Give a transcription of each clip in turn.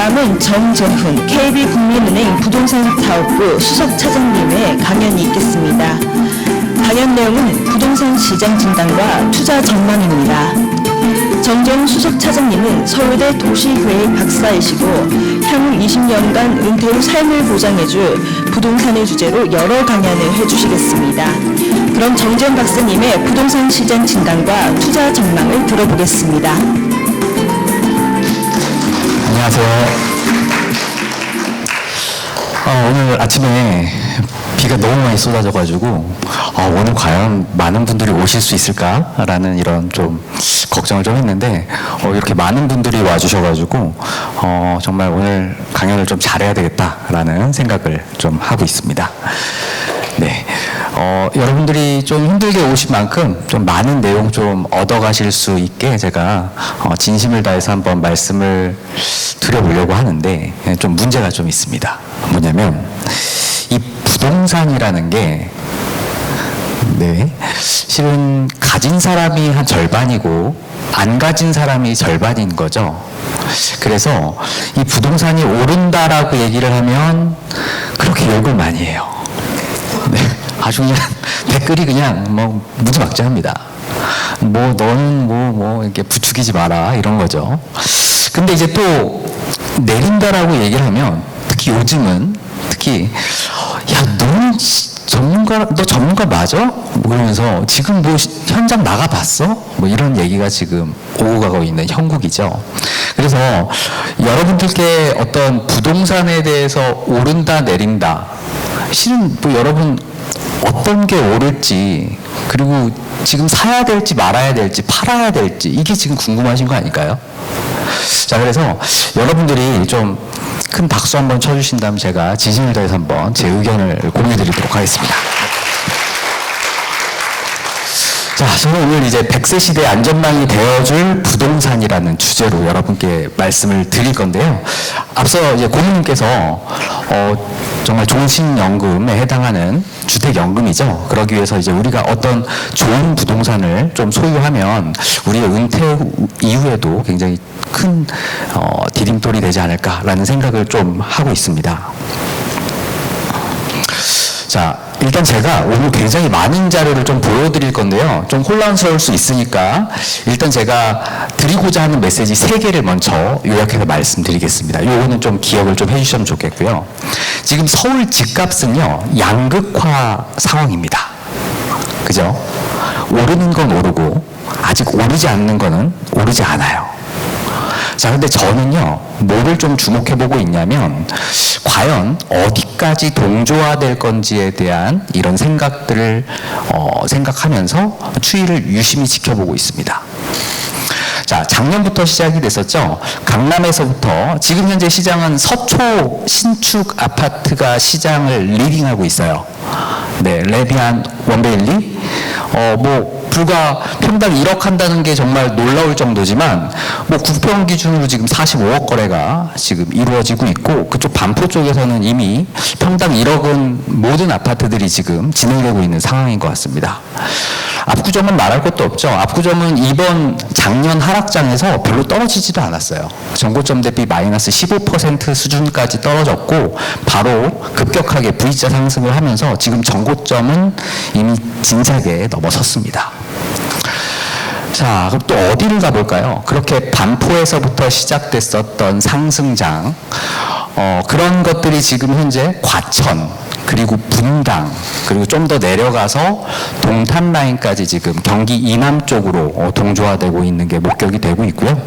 다음은 정재훈 KB국민은행 부동산사업부 수석차장님의 강연이 있겠습니다. 강연 내용은 부동산 시장 진단과 투자 전망입니다. 정재훈 수석차장님은 서울대 도시계획 박사이시고 향후 20년간 은퇴 후 삶을 보장해줄 부동산을 주제로 여러 강연을 해주시겠습니다. 그럼 정재훈 박사님의 부동산 시장 진단과 투자 전망을 들어보겠습니다. 안녕하세요. 오늘 아침에 비가 너무 많이 쏟아져가지고 오늘 과연 많은 분들이 오실 수 있을까라는 이런 좀 걱정을 좀 했는데 이렇게 많은 분들이 와주셔가지고 정말 오늘 강연을 좀 잘해야 되겠다라는 생각을 좀 하고 있습니다. 네. 여러분들이 좀 힘들게 오신 만큼 좀 많은 내용 좀 얻어가실 수 있게 제가 진심을 다해서 한번 말씀을 드려보려고 하는데 좀 문제가 좀 있습니다. 뭐냐면 이 부동산이라는 게 실은 가진 사람이 한 절반이고 안 가진 사람이 절반인 거죠. 그래서 이 부동산이 오른다라고 얘기를 하면 그렇게 욕을 많이 해요. 네, 아주 그냥 댓글이 그냥 뭐 무지막지합니다. 뭐 너는 뭐 이렇게 부추기지 마라 이런 거죠. 근데 이제 또 내린다라고 얘기를 하면 특히 요즘은 야 너는 너 전문가 맞아? 뭐 그러면서 지금 뭐 현장 나가봤어? 뭐 이런 얘기가 지금 오고 가고 있는 형국이죠. 그래서 여러분들께 어떤 부동산에 대해서 오른다 내린다 실은 뭐 여러분 어떤 게 오를지 그리고 지금 사야 될지 말아야 될지 팔아야 될지 이게 지금 궁금하신 거 아닐까요? 자, 그래서 여러분들이 좀 큰 박수 한번 쳐주신다면 제가 진심을 다해서 한번 제 의견을 공유드리도록 하겠습니다. 자, 저는 오늘 이제 100세 시대 안전망이 되어줄 부동산이라는 주제로 여러분께 말씀을 드릴 건데요. 앞서 이제 고객님께서 정말 종신연금에 해당하는 주택연금이죠. 그러기 위해서 이제 우리가 어떤 좋은 부동산을 좀 소유하면 우리의 은퇴 이후에도 굉장히 큰 디딤돌이 되지 않을까라는 생각을 좀 하고 있습니다. 자, 일단 제가 오늘 굉장히 많은 자료를 좀 보여드릴 건데요. 좀 혼란스러울 수 있으니까 일단 제가 드리고자 하는 메시지 3개를 먼저 요약해서 말씀드리겠습니다. 요거는 좀 기억을 좀 해주시면 좋겠고요. 지금 서울 집값은요, 양극화 상황입니다. 그죠? 오르는 건 오르고 아직 오르지 않는 거는 오르지 않아요. 자, 근데 저는요, 뭐를 좀 주목해보고 있냐면, 과연 어디까지 동조화될 건지에 대한 이런 생각들을 생각하면서 추이를 유심히 지켜보고 있습니다. 자, 작년부터 시작이 됐었죠. 강남에서부터 지금 현재 시장은 서초 신축 아파트가 시장을 리딩하고 있어요. 네, 레비안 원베일리 뭐 불과 평당 1억 한다는 게 정말 놀라울 정도지만 뭐 구평 기준으로 지금 45억 거래가 지금 이루어지고 있고 그쪽 반포 쪽에서는 이미 평당 1억은 모든 아파트들이 지금 진행되고 있는 상황인 것 같습니다. 압구정은 말할 것도 없죠. 압구정은 이번 작년 하락장에서 별로 떨어지지도 않았어요. 전고점 대비 마이너스 15% 수준까지 떨어졌고 바로 급격하게 V자 상승을 하면서 지금 전고점은 이미 진작에 넘어섰습니다. 자, 그럼 또 어디를 가볼까요? 그렇게 반포에서부터 시작됐었던 상승장 그런 것들이 지금 현재 과천 그리고 분당 그리고 좀 더 내려가서 동탄 라인까지 지금 경기 이남 쪽으로 동조화되고 있는 게 목격이 되고 있고요.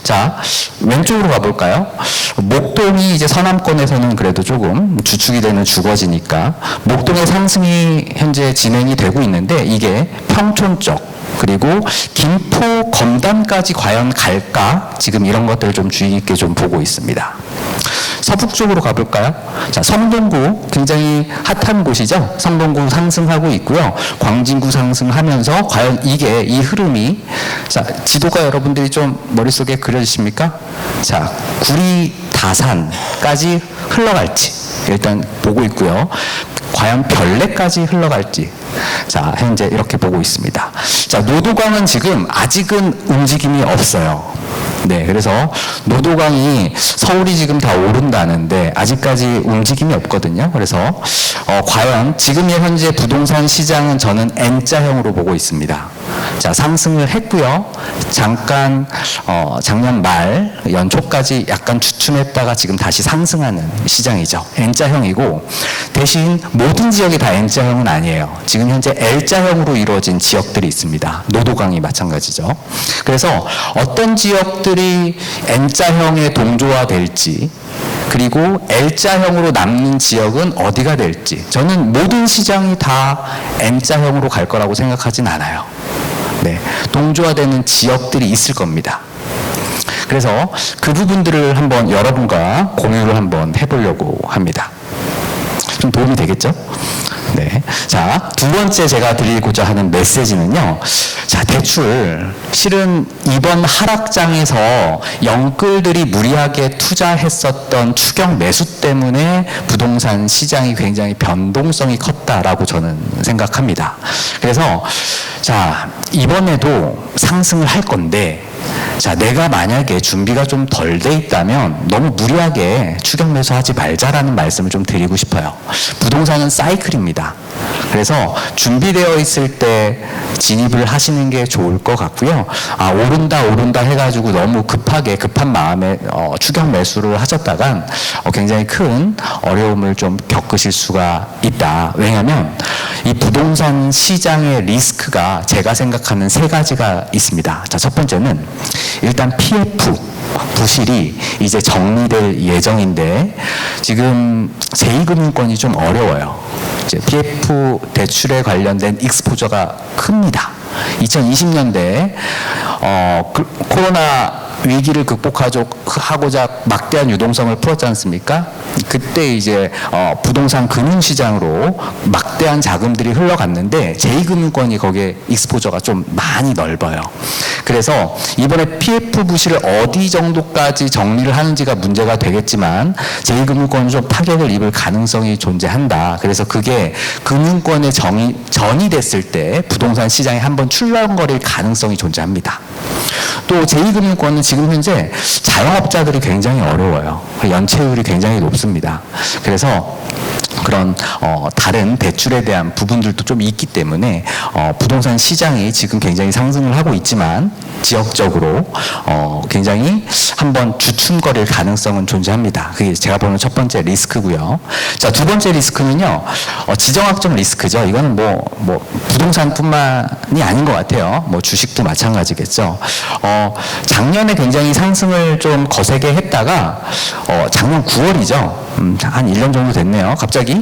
자, 왼쪽으로 가볼까요? 목동이 이제 서남권에서는 그래도 조금 주축이 되는 주거지니까 목동의 상승이 현재 진행이 되고 있는데 이게 평촌 쪽 그리고 김포 검단까지 과연 갈까? 지금 이런 것들을 좀 주의 깊게 좀 보고 있습니다. 서북 쪽으로 가볼까요? 자, 성동구 굉장히 핫한 곳이죠. 성동구 상승하고 있고요. 광진구 상승하면서 과연 이게 이 흐름이 자, 지도가 여러분들이 좀 머릿속에 그려지십니까? 자, 구리 다산까지 흘러갈지 일단 보고 있고요. 과연 별내까지 흘러갈지. 자, 현재 이렇게 보고 있습니다. 자, 노도강은 지금 아직은 움직임이 없어요. 네, 그래서 노도강이 서울이 지금 다 오른다는데 아직까지 움직임이 없거든요. 그래서 과연 지금의 현재 부동산 시장은 저는 N자형으로 보고 있습니다. 자, 상승을 했고요. 잠깐 작년 말 연초까지 약간 주춤했다가 지금 다시 상승하는 시장이죠. N자형이고 대신 모든 지역이 다 N자형은 아니에요. 지금 현재 L자형으로 이루어진 지역들이 있습니다. 노도강이 마찬가지죠. 그래서 어떤 지역들이 N자형에 동조화될지 그리고 L자형으로 남는 지역은 어디가 될지 저는 모든 시장이 다 N자형으로 갈 거라고 생각하진 않아요. 네, 동조화되는 지역들이 있을 겁니다. 그래서 그 부분들을 한번 여러분과 공유를 한번 해보려고 합니다. 좀 도움이 되겠죠? 네. 자, 두 번째 제가 드리고자 하는 메시지는요. 자, 대출. 실은 이번 하락장에서 영끌들이 무리하게 투자했었던 추격 매수 때문에 부동산 시장이 굉장히 변동성이 컸다라고 저는 생각합니다. 그래서 자, 이번에도 상승을 할 건데 자, 내가 만약에 준비가 좀 덜 돼 있다면 너무 무리하게 추격 매수하지 말자라는 말씀을 좀 드리고 싶어요. 부동산은 사이클입니다. 그래서 준비되어 있을 때 진입을 하시는 게 좋을 것 같고요. 아, 오른다 해가지고 너무 급한 마음에 추격 매수를 하셨다간 굉장히 큰 어려움을 좀 겪으실 수가 있다. 왜냐하면 이 부동산 시장의 리스크가 제가 생각하는 세 가지가 있습니다. 자, 첫 번째는 일단 PF 부실이 이제 정리될 예정인데 지금 제2금융권이 좀 어려워요. 이제 PF 대출에 관련된 익스포저가 큽니다. 2020년대 코로나 위기를 극복하고자 막대한 유동성을 풀었지 않습니까? 그때 이제 부동산 금융시장으로 막대한 자금들이 흘러갔는데 제2금융권이 거기에 익스포저가 좀 많이 넓어요. 그래서 이번에 PF 부실을 어디 정도까지 정리를 하는지가 문제가 되겠지만 제2금융권은 좀 타격을 입을 가능성이 존재한다. 그래서 그게 금융권에 전이 됐을 때 부동산 시장에 한번 출렁거릴 가능성이 존재합니다. 또 제2금융권은 지금 현재 자영업자들이 굉장히 어려워요. 연체율이 굉장히 높습니다. 그래서 그런 다른 대출에 대한 부분들도 좀 있기 때문에 부동산 시장이 지금 굉장히 상승을 하고 있지만 지역적으로 굉장히 한번 주춤거릴 가능성은 존재합니다. 그게 제가 보는 첫 번째 리스크고요. 자, 두 번째 리스크는요. 지정학적 리스크죠. 이건 뭐 부동산뿐만이 아닌 것 같아요. 뭐 주식도 마찬가지겠죠. 작년에 굉장히 상승을 좀 거세게 했다가 작년 9월이죠. 한 1년 정도 됐네요. 갑자기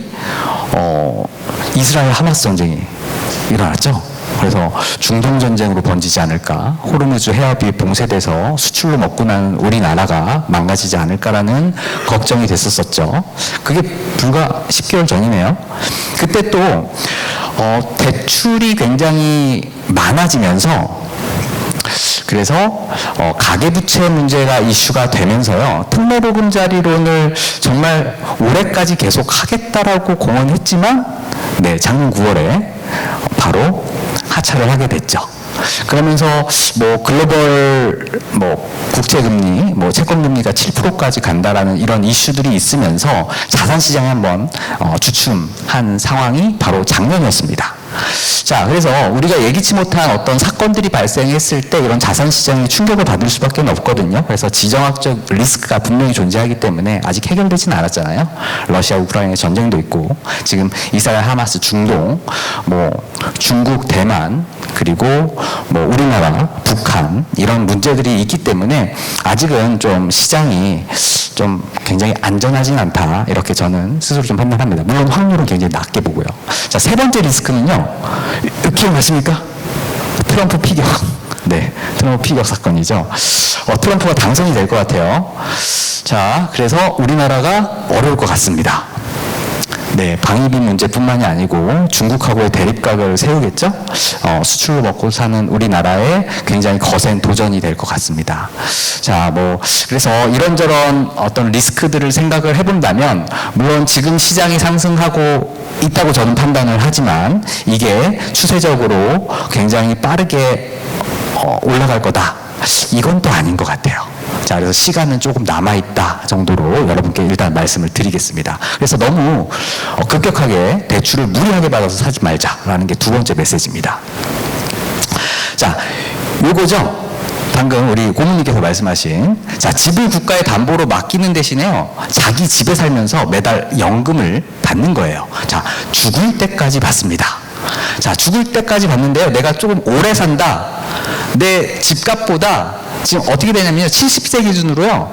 이스라엘 하마스 전쟁이 일어났죠. 그래서 중동 전쟁으로 번지지 않을까, 호르무즈 해협이 봉쇄돼서 수출로 먹고 나는 우리나라가 망가지지 않을까라는 걱정이 됐었었죠. 그게 불과 10개월 전이네요. 그때 또 대출이 굉장히 많아지면서 그래서 가계부채 문제가 이슈가 되면서요. 특례보금자리론을 정말 올해까지 계속 하겠다라고 공언했지만 네, 작년 9월에 바로 하차를 하게 됐죠. 그러면서 글로벌 국채금리, 채권금리가 7%까지 간다라는 이런 이슈들이 있으면서 자산시장에 한번 주춤한 상황이 바로 작년이었습니다. 자, 그래서 우리가 예기치 못한 어떤 사건들이 발생했을 때 이런 자산시장이 충격을 받을 수밖에 없거든요. 그래서 지정학적 리스크가 분명히 존재하기 때문에 아직 해결되지는 않았잖아요. 러시아 우크라이나 전쟁도 있고 지금 이스라엘 하마스 중동, 중국 대만 그리고 우리나라 북한 이런 문제들이 있기 때문에 아직은 좀 시장이 좀 굉장히 안전하진 않다 이렇게 저는 스스로 좀 판단합니다. 물론 확률은 굉장히 낮게 보고요. 자, 세 번째 리스크는요. 기억나십니까? 트럼프 피격. 네, 트럼프 피격 사건이죠. 트럼프가 당선이 될 것 같아요. 자, 그래서 우리나라가 어려울 것 같습니다. 네, 방위비 문제뿐만이 아니고 중국하고의 대립각을 세우겠죠. 수출로 먹고 사는 우리나라에 굉장히 거센 도전이 될 것 같습니다. 자, 그래서 이런저런 어떤 리스크들을 생각을 해본다면, 물론 지금 시장이 상승하고 있다고 저는 판단을 하지만 이게 추세적으로 굉장히 빠르게 올라갈 거다. 이건 또 아닌 것 같아요. 자, 그래서 시간은 조금 남아있다 정도로 여러분께 일단 말씀을 드리겠습니다. 그래서 너무 급격하게 대출을 무리하게 받아서 사지 말자라는 게 두 번째 메시지입니다. 자, 요거죠. 방금 우리 고모님께서 말씀하신, 자, 집을 국가의 담보로 맡기는 대신에요, 자기 집에 살면서 매달 연금을 받는 거예요. 자, 죽을 때까지 받습니다. 자, 죽을 때까지 받는데요, 내가 조금 오래 산다, 내 집값보다 지금 어떻게 되냐면요, 70세 기준으로요,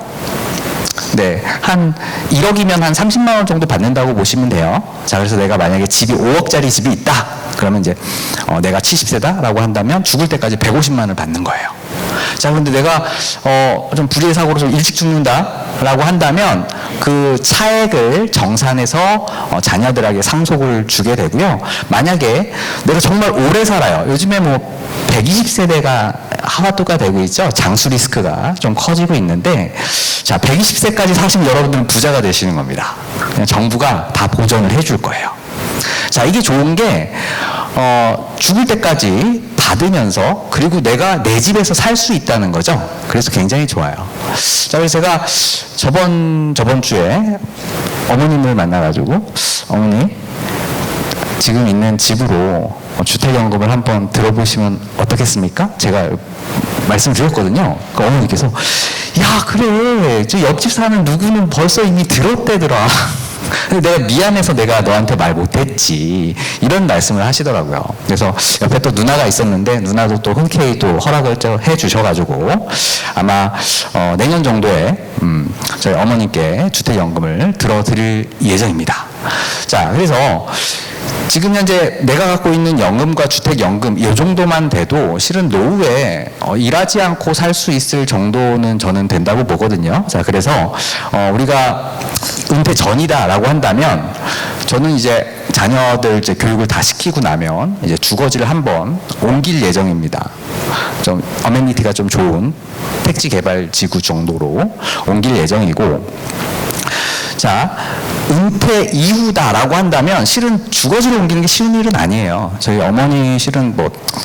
네, 한 1억이면 한 30만 원 정도 받는다고 보시면 돼요. 자, 그래서 내가 만약에 집이 5억짜리 집이 있다, 그러면 이제 내가 70세다라고 한다면 죽을 때까지 150만 원을 받는 거예요. 자, 그런데 내가 좀 불의의 사고로 좀 일찍 죽는다라고 한다면 그 차액을 정산해서 자녀들에게 상속을 주게 되고요. 만약에 내가 정말 오래 살아요. 요즘에 120세대가 하와토가 되고 있죠. 장수 리스크가 좀 커지고 있는데, 자, 120세까지 사시면 여러분들은 부자가 되시는 겁니다. 그냥 정부가 다 보전을 해줄 거예요. 자, 이게 좋은 게 죽을 때까지 받으면서, 그리고 내가 내 집에서 살 수 있다는 거죠. 그래서 굉장히 좋아요. 자, 그래서 제가 저번 주에 어머님을 만나가지고, 어머니, 지금 있는 집으로 주택연금을 한번 들어보시면 어떻겠습니까? 제가 말씀드렸거든요. 그 어머니께서, 야, 그래, 저 옆집 사는 누구는 벌써 이미 들었대더라. 근데 내가 미안해서 내가 너한테 말 못했지, 이런 말씀을 하시더라고요. 그래서 옆에 또 누나가 있었는데, 누나도 또 흔쾌히 또 허락을 해 주셔가지고 아마 내년 정도에 저희 어머님께 주택연금을 들어드릴 예정입니다. 자, 그래서 지금 현재 내가 갖고 있는 연금과 주택연금 이 정도만 돼도 실은 노후에 일하지 않고 살 수 있을 정도는 저는 된다고 보거든요. 자, 그래서 우리가 은퇴 전이다라고 한다면, 저는 이제 자녀들 이제 교육을 다 시키고 나면 이제 주거지를 한번 옮길 예정입니다. 좀 어메니티가 좀 좋은 택지 개발 지구 정도로 옮길 예정이고, 자, 은퇴 이후다라고 한다면 실은 주거지를 옮기는 게 쉬운 일은 아니에요. 저희 어머니 실은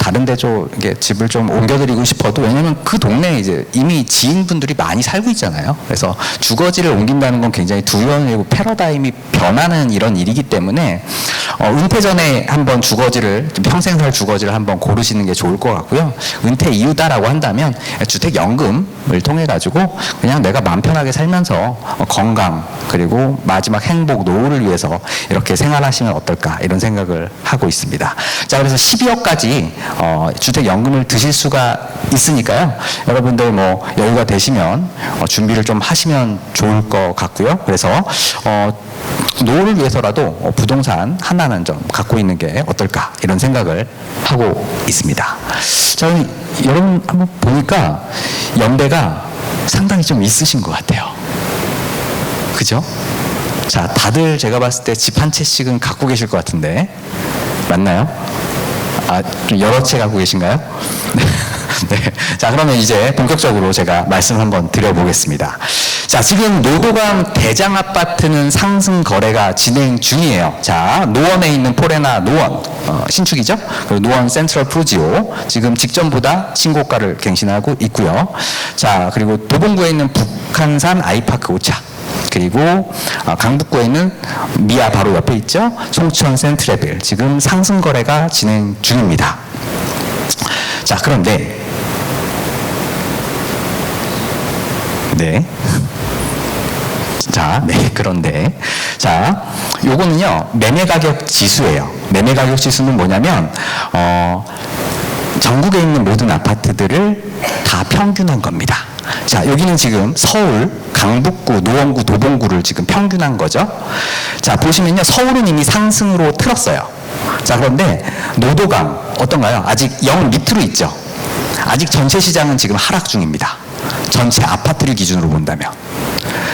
다른 데 이게 집을 좀 옮겨드리고 싶어도, 왜냐면 그 동네에 이제 이미 지인분들이 많이 살고 있잖아요. 그래서 주거지를 옮긴다는 건 굉장히 두려운 일이고 패러다임이 변하는 이런 일이기 때문에 은퇴 전에 한번 주거지를, 평생 살 주거지를 한번 고르시는 게 좋을 것 같고요. 은퇴 이후다라고 한다면 주택연금을 통해 가지고 그냥 내가 마음 편하게 살면서 건강, 그리고 마지막 행복, 노후를 위해서 이렇게 생활하시면 어떨까, 이런 생각을 하고 있습니다. 자, 그래서 12억까지 주택연금을 드실 수가 있으니까요. 여러분들 여유가 되시면 준비를 좀 하시면 좋을 것 같고요. 그래서 노후를 위해서라도 부동산 하나는 좀 갖고 있는 게 어떨까, 이런 생각을 하고 있습니다. 자, 여러분 한번 보니까 연배가 상당히 좀 있으신 것 같아요. 그죠? 자, 다들 제가 봤을 때 집 한 채씩은 갖고 계실 것 같은데, 맞나요? 좀 여러 채 갖고 계신가요? 네. 자, 그러면 이제 본격적으로 제가 말씀 한번 드려보겠습니다. 자, 지금 노도강 대장 아파트는 상승 거래가 진행 중이에요. 자, 노원에 있는 포레나 노원, 신축이죠? 그리고 노원 센트럴 프루지오, 지금 직전보다 신고가를 갱신하고 있고요. 자, 그리고 도봉구에 있는 북한산 아이파크 5차, 그리고 강북구에 있는 미아 바로 옆에 있죠? 송천 센트레빌, 지금 상승 거래가 진행 중입니다. 자, 그런데 그런데 자, 요거는요 매매 가격 지수예요. 매매 가격 지수는 뭐냐면 전국에 있는 모든 아파트들을 다 평균한 겁니다. 자, 여기는 지금 서울, 강북구, 노원구, 도봉구를 지금 평균한 거죠. 자, 보시면요, 서울은 이미 상승으로 틀었어요. 자, 그런데 노도강 어떤가요? 아직 0 밑으로 있죠. 아직 전체 시장은 지금 하락 중입니다. 전체 아파트를 기준으로 본다면.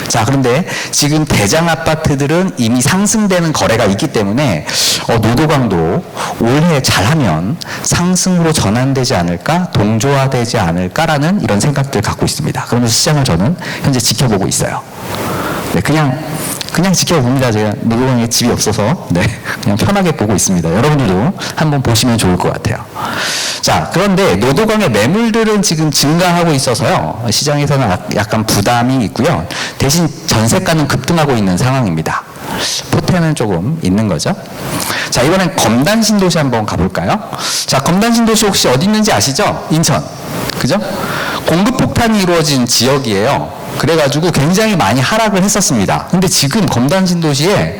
자, 그런데 지금 대장 아파트들은 이미 상승되는 거래가 있기 때문에 노도강도 올해 잘하면 상승으로 전환되지 않을까, 동조화되지 않을까라는 이런 생각들을 갖고 있습니다. 그러면서 시장을 저는 현재 지켜보고 있어요. 네, 그냥 지켜봅니다. 제가 노도강에 집이 없어서 그냥 편하게 보고 있습니다. 여러분들도 한번 보시면 좋을 것 같아요. 자, 그런데 노도강의 매물들은 지금 증가하고 있어서요, 시장에서는 약간 부담이 있고요. 대신 전세가는 급등하고 있는 상황입니다. 포텐은 조금 있는 거죠. 자, 이번엔 검단 신도시 한번 가볼까요? 자, 검단 신도시 혹시 어디 있는지 아시죠? 인천. 그죠? 공급 폭탄이 이루어진 지역이에요. 그래가지고 굉장히 많이 하락을 했었습니다. 근데 지금 검단 신도시에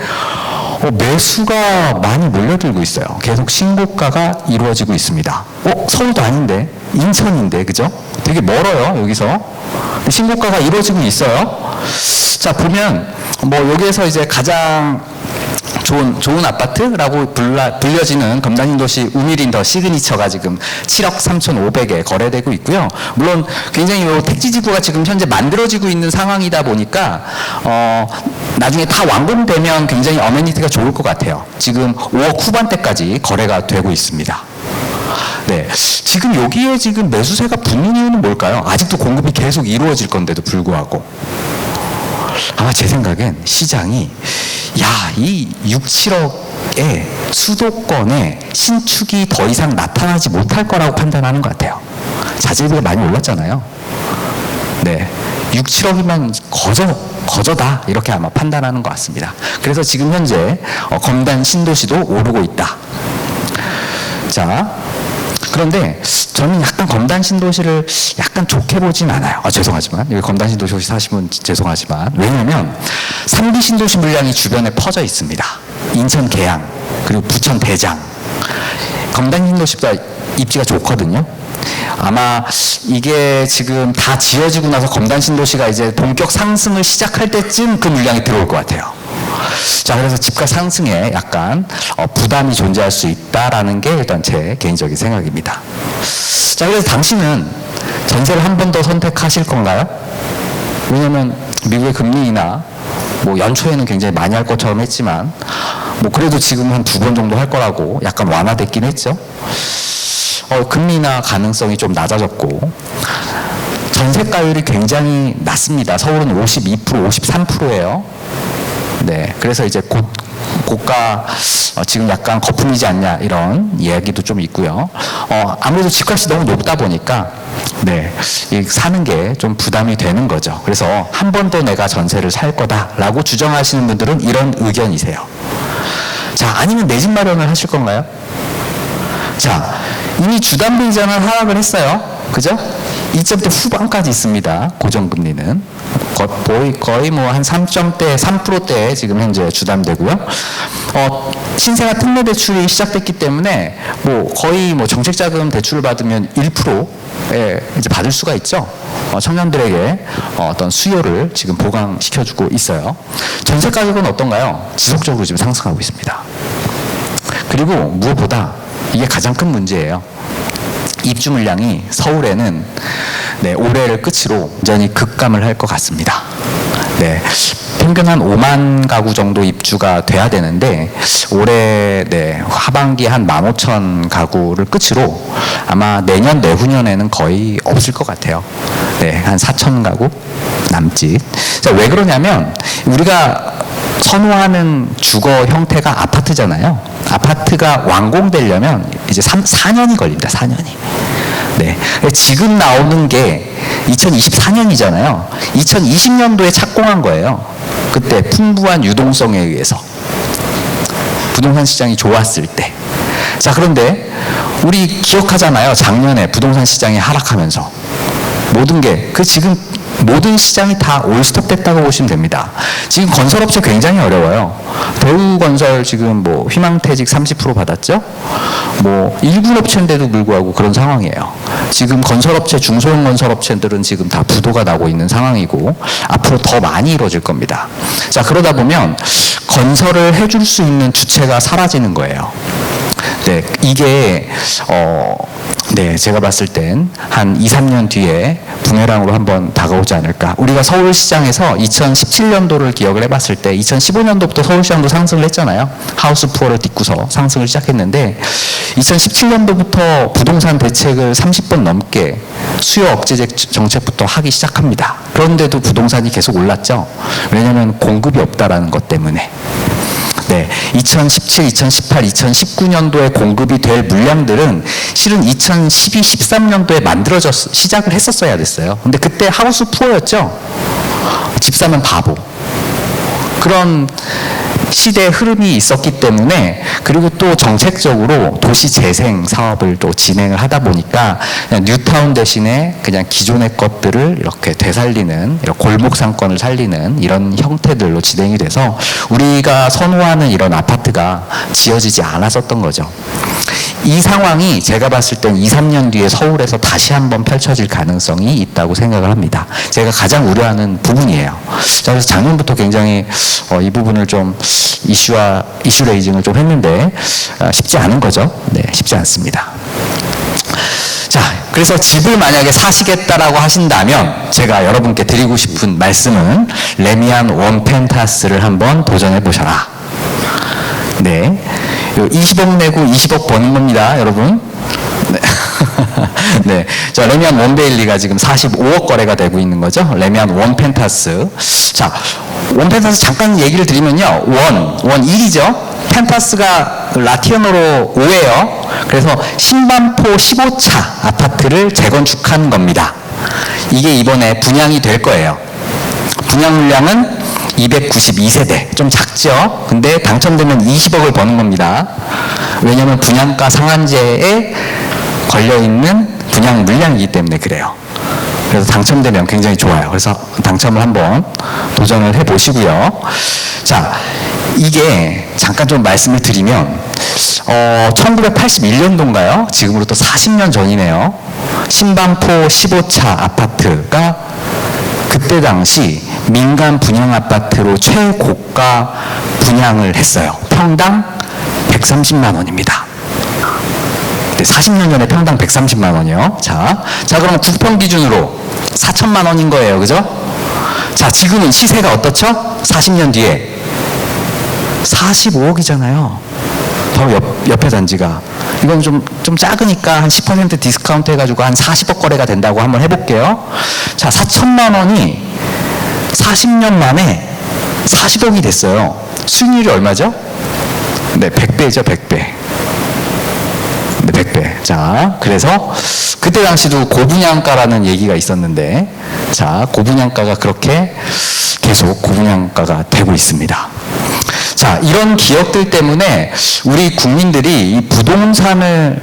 매수가 많이 몰려들고 있어요. 계속 신고가가 이루어지고 있습니다. 서울도 아닌데, 인천인데, 그죠? 되게 멀어요, 여기서. 신고가가 이루어지고 있어요. 자, 보면, 여기에서 이제 가장 좋은 아파트라고 불려지는 검단신도시 우미린더 시그니처가 지금 7억 3,500에 거래되고 있고요. 물론 굉장히 택지지구가 지금 현재 만들어지고 있는 상황이다 보니까 나중에 다 완공되면 굉장히 어메니티가 좋을 것 같아요. 지금 5억 후반대까지 거래가 되고 있습니다. 네, 지금 여기에 지금 매수세가 붙는 이유는 뭘까요? 아직도 공급이 계속 이루어질 건데도 불구하고. 아마 제 생각엔 시장이 이 6, 7억의 수도권에 신축이 더 이상 나타나지 못할 거라고 판단하는 것 같아요. 자재비가 많이 올랐잖아요. 네, 6, 7억이면 거저다 이렇게 아마 판단하는 것 같습니다. 그래서 지금 현재 검단 신도시도 오르고 있다. 자, 그런데 저는 약간 검단 신도시를 약간 좋게 보진 않아요. 죄송하지만 여기 검단 신도시 혹시 사시면 죄송하지만, 왜냐하면 3기 신도시 물량이 주변에 퍼져 있습니다. 인천 계양 그리고 부천 대장. 검단 신도시보다 입지가 좋거든요. 아마 이게 지금 다 지어지고 나서 검단 신도시가 이제 본격 상승을 시작할 때쯤 그 물량이 들어올 것 같아요. 자, 그래서 집값 상승에 약간 부담이 존재할 수 있다라는 게 일단 제 개인적인 생각입니다. 자, 그래서 당신은 전세를 한 번 더 선택하실 건가요? 왜냐면 미국의 금리 인하 연초에는 굉장히 많이 할 것처럼 했지만 그래도 지금 한 2번 정도 할 거라고 약간 완화됐긴 했죠. 금리 인하 가능성이 좀 낮아졌고 전세가율이 굉장히 낮습니다. 서울은 52%, 53%예요. 네, 그래서 이제 고가 지금 약간 거품이지 않냐 이런 이야기도 좀 있고요. 아무래도 집값이 너무 높다 보니까 사는 게 좀 부담이 되는 거죠. 그래서 한 번 더 내가 전세를 살 거다라고 주장하시는 분들은 이런 의견이세요. 자, 아니면 내 집 마련을 하실 건가요? 자, 이미 주담대 이자는 하락을 했어요. 그죠? 2점대 후반까지 있습니다. 고정금리는 거의 한 3점대, 3%대에 지금 현재 주담되고요. 신생아 특례 대출이 시작됐기 때문에 거의 정책자금 대출을 받으면 1%에 이제 받을 수가 있죠. 청년들에게 어떤 수요를 지금 보강시켜주고 있어요. 전세 가격은 어떤가요? 지속적으로 지금 상승하고 있습니다. 그리고 무엇보다 이게 가장 큰 문제예요. 입주 물량이 서울에는 올해를 끝으로 완전히 급감을 할 것 같습니다. 네, 평균 한 5만 가구 정도 입주가 돼야 되는데 올해 하반기 한 15,000 가구를 끝으로 아마 내년 내후년에는 거의 없을 것 같아요. 한 4,000 가구 남짓. 자, 왜 그러냐면 우리가 선호하는 주거 형태가 아파트잖아요. 아파트가 완공되려면 이제 4년이 걸립니다. 4년이. 네. 지금 나오는 게 2024년이잖아요. 2020년도에 착공한 거예요. 그때 풍부한 유동성에 의해서. 부동산 시장이 좋았을 때. 자, 그런데 우리 기억하잖아요. 작년에 부동산 시장이 하락하면서. 모든 게, 지금 모든 시장이 다 올스톱 됐다고 보시면 됩니다. 지금 건설업체 굉장히 어려워요. 대우건설 지금 희망퇴직 30% 받았죠? 일군 업체인데도 불구하고 그런 상황이에요. 지금 건설업체, 중소형 건설업체들은 지금 다 부도가 나고 있는 상황이고 앞으로 더 많이 이루어질 겁니다. 자, 그러다 보면 건설을 해줄 수 있는 주체가 사라지는 거예요. 네, 이게 네, 제가 봤을 땐 한 2, 3년 뒤에 부메랑으로 한번 다가오지 않을까. 우리가 서울시장에서 2017년도를 기억을 해봤을 때 2015년도부터 서울시장도 상승을 했잖아요. 하우스 푸어를 딛고서 상승을 시작했는데 2017년도부터 부동산 대책을 30번 넘게 수요 억제 정책부터 하기 시작합니다. 그런데도 부동산이 계속 올랐죠. 왜냐하면 공급이 없다라는 것 때문에. 네, 2017, 2018, 2019년도에 공급이 될 물량들은 실은 2012, 13년도에 시작을 했었어야 됐어요. 근데 그때 하우스 푸어였죠. 집 사면 바보. 그런 시대의 흐름이 있었기 때문에, 그리고 또 정책적으로 도시 재생 사업을 또 진행을 하다 보니까 그냥 뉴타운 대신에 그냥 기존의 것들을 이렇게 되살리는, 이런 골목 상권을 살리는 이런 형태들로 진행이 돼서 우리가 선호하는 이런 아파트가 지어지지 않았었던 거죠. 이 상황이 제가 봤을 땐 2, 3년 뒤에 서울에서 다시 한번 펼쳐질 가능성이 있다고 생각을 합니다. 제가 가장 우려하는 부분이에요. 자, 그래서 작년부터 굉장히 이 부분을 좀 이슈 레이징을 좀 했는데 쉽지 않은 거죠. 네, 쉽지 않습니다. 자, 그래서 집을 만약에 사시겠다라고 하신다면 제가 여러분께 드리고 싶은 말씀은 레미안 원펜타스를 한번 도전해 보셔라. 네, 20억 내고 20억 버는 겁니다, 여러분. 네. 네. 자, 레미안 원베일리가 지금 45억 거래가 되고 있는 거죠. 레미안 원펜타스. 자, 원펜타스 잠깐 얘기를 드리면요. 원 1이죠. 펜타스가 라틴어로 5예요. 그래서 신반포 15차 아파트를 재건축한 겁니다. 이게 이번에 분양이 될 거예요. 분양 물량은 292세대. 좀 작죠? 근데 당첨되면 20억을 버는 겁니다. 왜냐하면 분양가 상한제에 걸려있는 분양 물량이기 때문에 그래요. 그래서 당첨되면 굉장히 좋아요. 그래서 당첨을 한번 도전을 해보시고요. 자, 이게 잠깐 좀 말씀을 드리면 1981년도인가요? 지금으로부터 40년 전이네요. 신반포 15차 아파트가 그때 당시 민간 분양 아파트로 최고가 분양을 했어요. 평당 130만 원입니다. 40년 전에 평당 130만 원이요. 자, 그럼 국평 기준으로 4천만 원인 거예요. 그죠? 자, 지금은 시세가 어떻죠? 40년 뒤에 45억이잖아요. 바로 옆에 단지가. 이건 좀 작으니까 한 10% 디스카운트 해가지고 한 40억 거래가 된다고 한번 해볼게요. 자, 4천만 원이 40년 만에 40억이 됐어요. 수익률이 얼마죠? 네, 100배죠, 100배. 네, 100배. 자, 그래서 그때 당시도 고분양가라는 얘기가 있었는데, 자, 고분양가가 그렇게 계속 고분양가가 되고 있습니다. 자, 이런 기업들 때문에 우리 국민들이 이 부동산을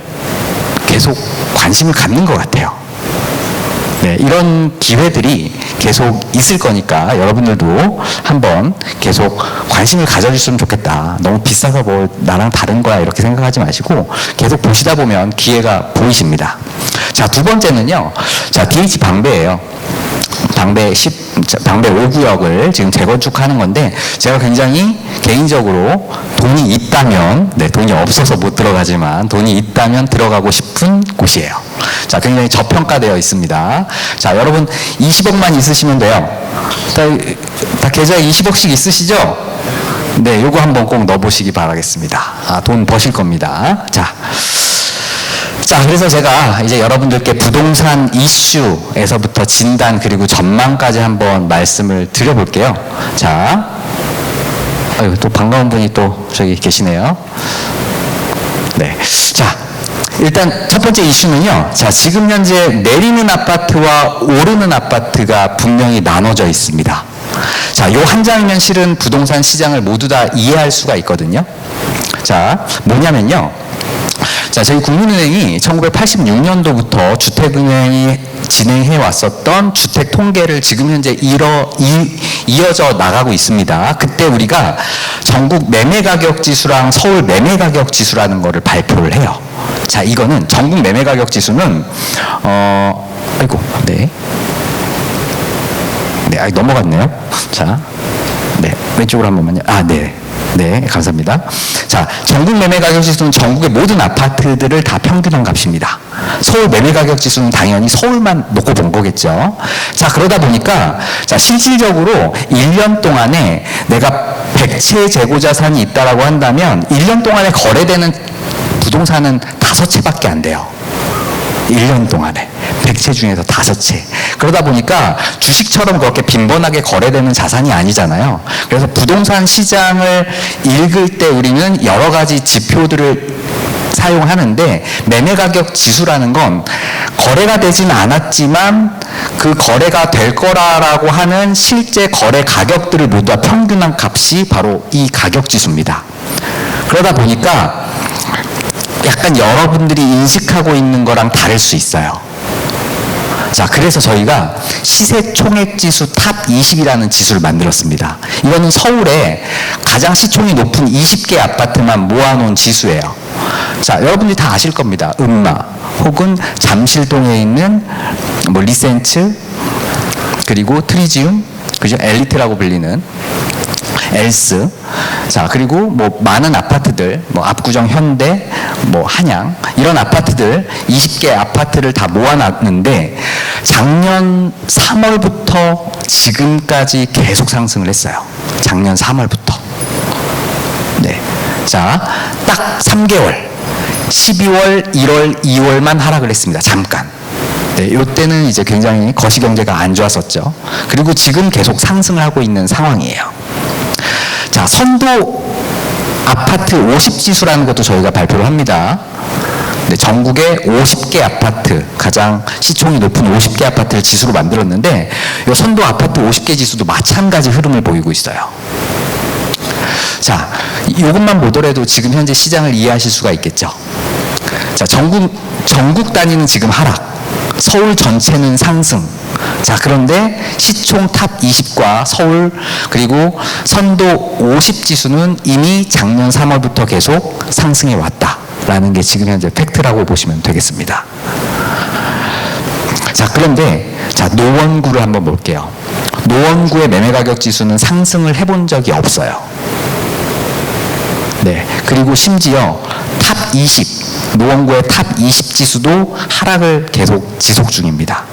계속 관심을 갖는 것 같아요. 네, 이런 기회들이 계속 있을 거니까 여러분들도 한번 계속 관심을 가져주셨으면 좋겠다. 너무 비싸서 뭐 나랑 다른 거야 이렇게 생각하지 마시고 계속 보시다 보면 기회가 보이십니다. 자, 두 번째는요. 자, DH 방배예요. 방배 5구역을 지금 재건축하는 건데, 제가 굉장히 개인적으로 돈이 있다면, 네, 돈이 없어서 못 들어가지만 돈이 있다면 들어가고 싶은 곳이에요. 자, 굉장히 저평가되어 있습니다. 자, 여러분 20억만 있으시면 돼요. 다 계좌에 20억씩 있으시죠? 네, 요거 한번 꼭 넣어보시기 바라겠습니다. 돈 버실 겁니다. 자, 그래서 제가 이제 여러분들께 부동산 이슈에서부터 진단 그리고 전망까지 한번 말씀을 드려볼게요. 자, 또 반가운 분이 또 저기 계시네요. 네. 자, 일단 첫 번째 이슈는요. 자, 지금 현재 내리는 아파트와 오르는 아파트가 분명히 나눠져 있습니다. 자, 요 한 장이면 실은 부동산 시장을 모두 다 이해할 수가 있거든요. 자, 뭐냐면요. 자, 저희 국민은행이 1986년도부터 주택은행이 진행해 왔었던 주택 통계를 지금 현재 이어져 나가고 있습니다. 그때 우리가 전국 매매가격 지수랑 서울 매매가격 지수라는 거를 발표를 해요. 자, 이거는 전국 매매가격 지수는 네, 넘어갔네요. 자, 네, 왼쪽으로 한 번만요. 네. 네, 감사합니다. 자, 전국 매매 가격 지수는 전국의 모든 아파트들을 다 평균한 값입니다. 서울 매매 가격 지수는 당연히 서울만 놓고 본 거겠죠. 자, 그러다 보니까 자, 실질적으로 1년 동안에 내가 100채 재고 자산이 있다라고 한다면 1년 동안에 거래되는 부동산은 5채밖에 안 돼요. 1년 동안에 100채 중에서 5채. 그러다 보니까 주식처럼 그렇게 빈번하게 거래되는 자산이 아니잖아요. 그래서 부동산 시장을 읽을 때 우리는 여러 가지 지표들을 사용하는데, 매매가격 지수라는 건 거래가 되지는 않았지만 그 거래가 될 거라고 하는 실제 거래 가격들을 모두 다 평균한 값이 바로 이 가격 지수입니다. 그러다 보니까 약간 여러분들이 인식하고 있는 거랑 다를 수 있어요. 자, 그래서 저희가 시세총액지수 탑 20이라는 지수를 만들었습니다. 이거는 서울에 가장 시총이 높은 20개 아파트만 모아놓은 지수예요. 자, 여러분들이 다 아실 겁니다. 음마 혹은 잠실동에 있는 뭐 리센츠, 그리고 트리지움, 그죠? 엘리트라고 불리는 엘스. 자, 그리고 뭐 많은 아파트들, 뭐 압구정 현대, 뭐 한양, 이런 아파트들 20개 아파트를 다 모아놨는데 작년 3월부터 지금까지 계속 상승을 했어요. 작년 3월부터. 네. 자, 딱 3개월. 12월, 1월, 2월만 하락을 했습니다. 잠깐. 네, 이때는 이제 굉장히 거시경제가 안 좋았었죠. 그리고 지금 계속 상승을 하고 있는 상황이에요. 자, 선도 아파트 50지수라는 것도 저희가 발표를 합니다. 네, 전국의 50개 아파트, 가장 시총이 높은 50개 아파트를 지수로 만들었는데, 이 선도 아파트 50개 지수도 마찬가지 흐름을 보이고 있어요. 자, 이것만 보더라도 지금 현재 시장을 이해하실 수가 있겠죠. 자, 전국 단위는 지금 하락, 서울 전체는 상승. 자, 그런데 시총 탑 20과 서울 그리고 선도 50 지수는 이미 작년 3월부터 계속 상승해 왔다라는 게 지금 현재 팩트라고 보시면 되겠습니다. 자, 그런데 자, 노원구를 한번 볼게요. 노원구의 매매가격 지수는 상승을 해본 적이 없어요. 네, 그리고 심지어 탑 20, 노원구의 탑 20 지수도 하락을 계속 지속 중입니다.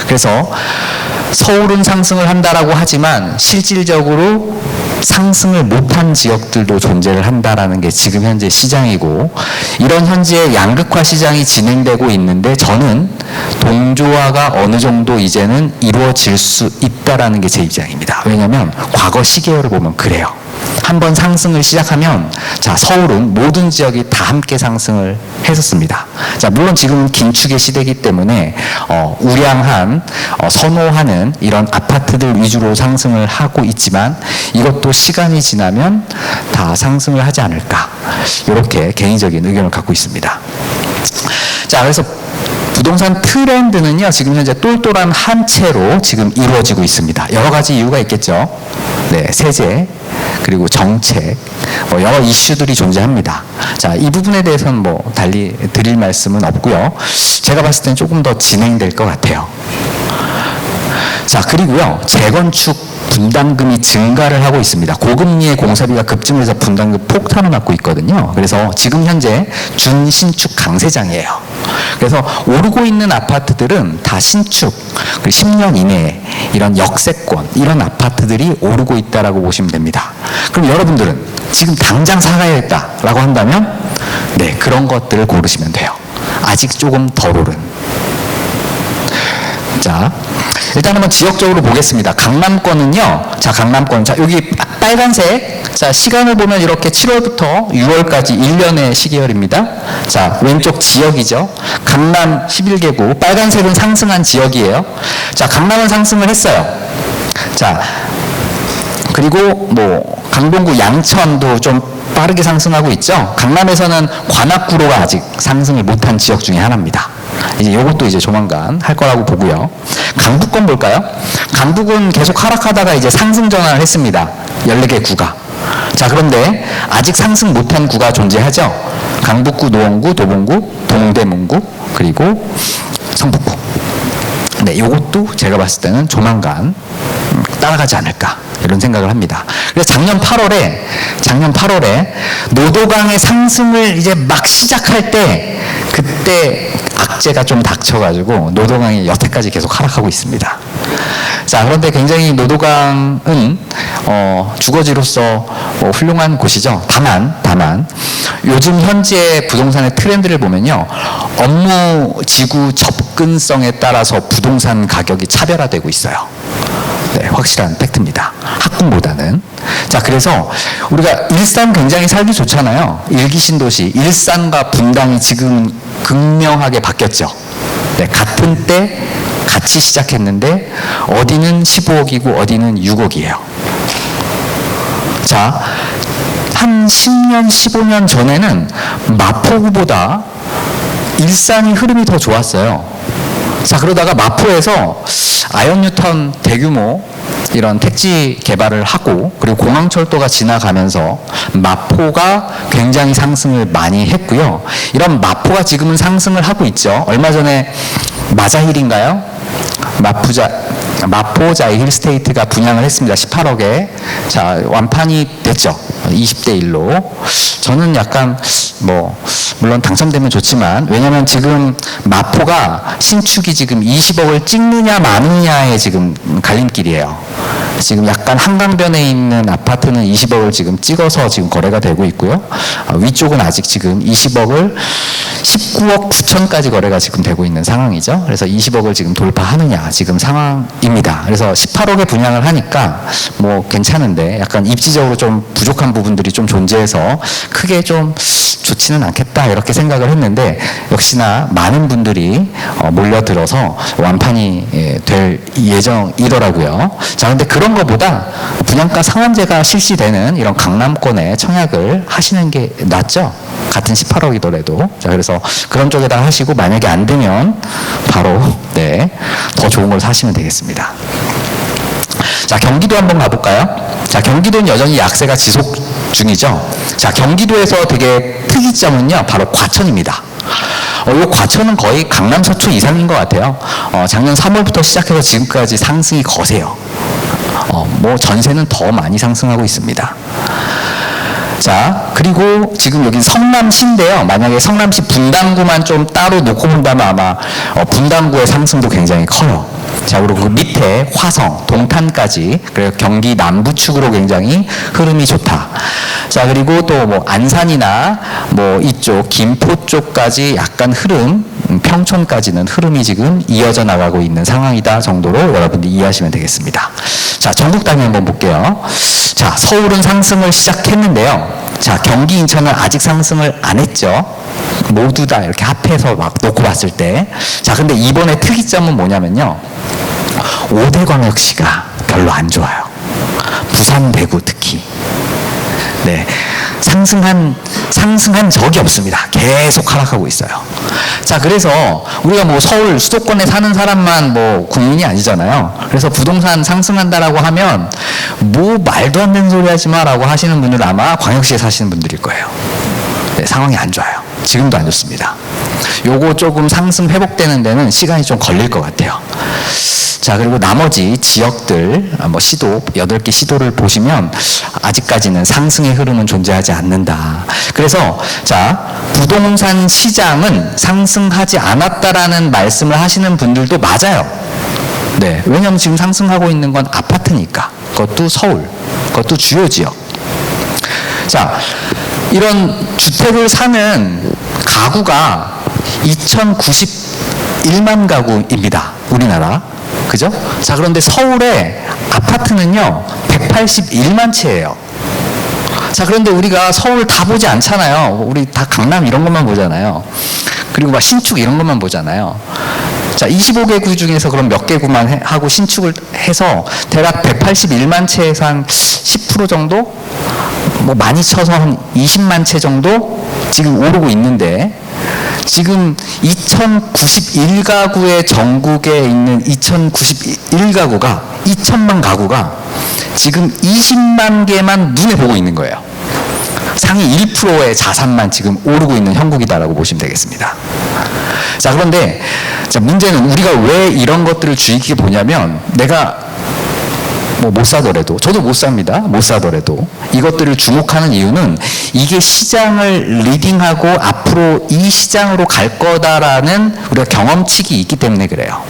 그래서 서울은 상승을 한다라고 하지만 실질적으로 상승을 못한 지역들도 존재를 한다라는 게 지금 현재 시장이고, 이런 현재 양극화 시장이 진행되고 있는데 저는 동조화가 어느 정도 이제는 이루어질 수 있다라는 게 제 입장입니다. 왜냐하면 과거 시계열을 보면 그래요. 한번 상승을 시작하면 자, 서울은 모든 지역이 다 함께 상승을 했었습니다. 자, 물론 지금은 긴축의 시대이기 때문에 우량한 선호하는 이런 아파트들 위주로 상승을 하고 있지만 이것도 시간이 지나면 다 상승을 하지 않을까, 이렇게 개인적인 의견을 갖고 있습니다. 자, 그래서 부동산 트렌드는요, 지금 현재 똘똘한 한 채로 지금 이루어지고 있습니다. 여러 가지 이유가 있겠죠. 네, 세제, 그리고 정책, 여러 이슈들이 존재합니다. 자, 이 부분에 대해서는 뭐 달리 드릴 말씀은 없고요. 제가 봤을 때는 조금 더 진행될 것 같아요. 자, 그리고요, 재건축 분담금이 증가를 하고 있습니다. 고금리의 공사비가 급증해서 분담금 폭탄을 맞고 있거든요. 그래서 지금 현재 준신축 강세장이에요. 그래서 오르고 있는 아파트들은 다 신축, 그리고 10년 이내에 이런 역세권, 이런 아파트들이 오르고 있다라고 보시면 됩니다. 그럼 여러분들은 지금 당장 사가야겠다라고 한다면 네, 그런 것들을 고르시면 돼요. 아직 조금 덜 오른. 자, 일단 한번 지역적으로 보겠습니다. 강남권은요, 자, 강남권, 자, 여기 빨간색, 자, 시간을 보면 이렇게 7월부터 6월까지 1년의 시계열입니다. 자, 왼쪽 지역이죠. 강남 11개구, 빨간색은 상승한 지역이에요. 자, 강남은 상승을 했어요. 자, 그리고 뭐, 강동구 양천도 좀 빠르게 상승하고 있죠. 강남에서는 관악구로가 아직 상승을 못한 지역 중에 하나입니다. 이제 이것도 이제 조만간 할 거라고 보고요. 강북권 볼까요? 강북은 계속 하락하다가 이제 상승 전환을 했습니다. 14개 구가. 자, 그런데 아직 상승 못한 구가 존재하죠. 강북구, 노원구, 도봉구, 동대문구, 그리고 성북구. 네, 이것도 제가 봤을 때는 조만간 따라가지 않을까, 이런 생각을 합니다. 그래서 작년 8월에 노도강의 상승을 이제 막 시작할 때 그때 악재가 좀 닥쳐가지고 노도강이 여태까지 계속 하락하고 있습니다. 자, 그런데 굉장히 노도강은 주거지로서 훌륭한 곳이죠. 다만 요즘 현재 부동산의 트렌드를 보면요, 업무 지구 접근성에 따라서 부동산 가격이 차별화되고 있어요. 네, 확실한 팩트입니다. 학군보다는. 자, 그래서 우리가 일산 굉장히 살기 좋잖아요. 일기 신도시 일산과 분당이 지금 극명하게 바뀌었죠. 네, 같은 때 같이 시작했는데 어디는 15억이고 어디는 6억이에요. 자, 한 10년, 15년 전에는 마포구보다 일산이 흐름이 더 좋았어요. 자, 그러다가 마포에서 아현뉴턴 대규모 이런 택지 개발을 하고 그리고 공항철도가 지나가면서 마포가 굉장히 상승을 많이 했고요. 이런 마포가 지금은 상승을 하고 있죠. 얼마 전에 마자힐인가요? 마포자이 힐스테이트가 분양을 했습니다. 18억에. 자, 완판이 됐죠. 20대 1로. 저는 약간 물론 당첨되면 좋지만, 왜냐면 지금 마포가 신축이 지금 20억을 찍느냐 마느냐의 지금 갈림길이에요. 지금 약간 한강변에 있는 아파트는 20억을 지금 찍어서 지금 거래가 되고 있고요. 위쪽은 아직 지금 20억을 19억 9천까지 거래가 지금 되고 있는 상황이죠. 그래서 20억을 지금 돌파하느냐 지금 상황입니다. 그래서 18억에 분양을 하니까 괜찮은데 약간 입지적으로 좀 부족한 부분들이 좀 존재해서 크게 좀 좋지는 않겠다 이렇게 생각을 했는데 역시나 많은 분들이 몰려들어서 완판이 될 예정이더라고요. 자, 근데 그런 것보다 분양가 상한제가 실시되는 이런 강남권에 청약을 하시는 게 낫죠. 같은 18억이더라도. 자, 그래서 그런 쪽에다 하시고 만약에 안 되면 바로 더 좋은 걸 사시면 되겠습니다. 자, 경기도 한번 가볼까요? 자, 경기도는 여전히 약세가 지속 중이죠. 자, 경기도에서 되게 특이점은요, 바로 과천입니다. 이 과천은 거의 강남 서초 이상인 것 같아요. 작년 3월부터 시작해서 지금까지 상승이 거세요. 전세는 더 많이 상승하고 있습니다. 자, 그리고 지금 여기 성남시인데요. 만약에 성남시 분당구만 좀 따로 놓고 본다면 아마 분당구의 상승도 굉장히 커요. 자, 그리고 그 밑에 화성, 동탄까지, 그리고 경기 남부축으로 굉장히 흐름이 좋다. 자, 그리고 또 안산이나 이쪽 김포 쪽까지 약간 흐름, 평촌까지는 흐름이 지금 이어져 나가고 있는 상황이다 정도로 여러분들이 이해하시면 되겠습니다. 자, 전국 단위 한번 볼게요. 자, 서울은 상승을 시작했는데요. 자, 경기 인천은 아직 상승을 안 했죠. 모두 다 이렇게 합해서 막 놓고 봤을 때. 자, 근데 이번에 특이점은 뭐냐면요, 5대 광역시가 별로 안 좋아요. 부산, 대구 특히. 네, 상승한 적이 없습니다. 계속 하락하고 있어요. 자, 그래서 우리가 서울 수도권에 사는 사람만 국민이 아니잖아요. 그래서 부동산 상승한다라고 하면 말도 안 되는 소리 하지 마라고 하시는 분들은 아마 광역시에 사시는 분들일 거예요. 네, 상황이 안 좋아요. 지금도 안 좋습니다. 요거 조금 상승 회복되는 데는 시간이 좀 걸릴 것 같아요. 자, 그리고 나머지 지역들, 시도, 8개 시도를 보시면 아직까지는 상승의 흐름은 존재하지 않는다. 그래서, 자, 부동산 시장은 상승하지 않았다라는 말씀을 하시는 분들도 맞아요. 네. 왜냐하면 지금 상승하고 있는 건 아파트니까. 그것도 서울, 그것도 주요 지역. 자, 이런 주택을 사는 가구가 2091만 가구입니다. 우리나라. 그죠? 자, 그런데 서울의 아파트는요, 181만 채예요. 자, 그런데 우리가 서울 다 보지 않잖아요. 우리 다 강남 이런 것만 보잖아요. 그리고 신축 이런 것만 보잖아요. 자, 25개구 중에서 그럼 몇 개구만 하고 신축을 해서 대략 181만 채에서 한 10% 정도? 많이 쳐서 한 20만 채 정도 지금 오르고 있는데, 지금 2091가구의 전국에 있는 2091가구가 2000만 가구가 지금 20만 개만 눈에 보고 있는 거예요. 상위 1%의 자산만 지금 오르고 있는 형국이다라고 보시면 되겠습니다. 자, 그런데 문제는 우리가 왜 이런 것들을 주의 깊게 보냐면, 내가 뭐 못 사더라도, 저도 못 삽니다. 못 사더라도. 이것들을 주목하는 이유는 이게 시장을 리딩하고 앞으로 이 시장으로 갈 거다라는 우리가 경험치가 있기 때문에 그래요.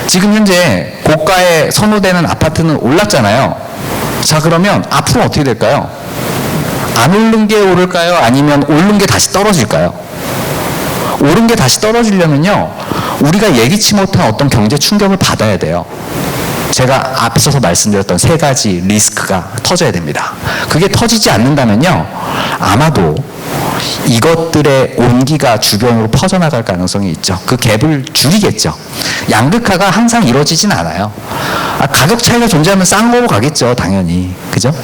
지금 현재 고가에 선호되는 아파트는 올랐잖아요. 자, 그러면 앞으로 어떻게 될까요? 안 오른 게 오를까요? 아니면 오른 게 다시 떨어질까요? 오른 게 다시 떨어지려면요, 우리가 예기치 못한 어떤 경제 충격을 받아야 돼요. 제가 앞서서 말씀드렸던 세 가지 리스크가 터져야 됩니다. 그게 터지지 않는다면요, 아마도 이것들의 온기가 주변으로 퍼져나갈 가능성이 있죠. 그 갭을 줄이겠죠. 양극화가 항상 이루어지진 않아요. 가격 차이가 존재하면 싼 거로 가겠죠, 당연히. 그죠?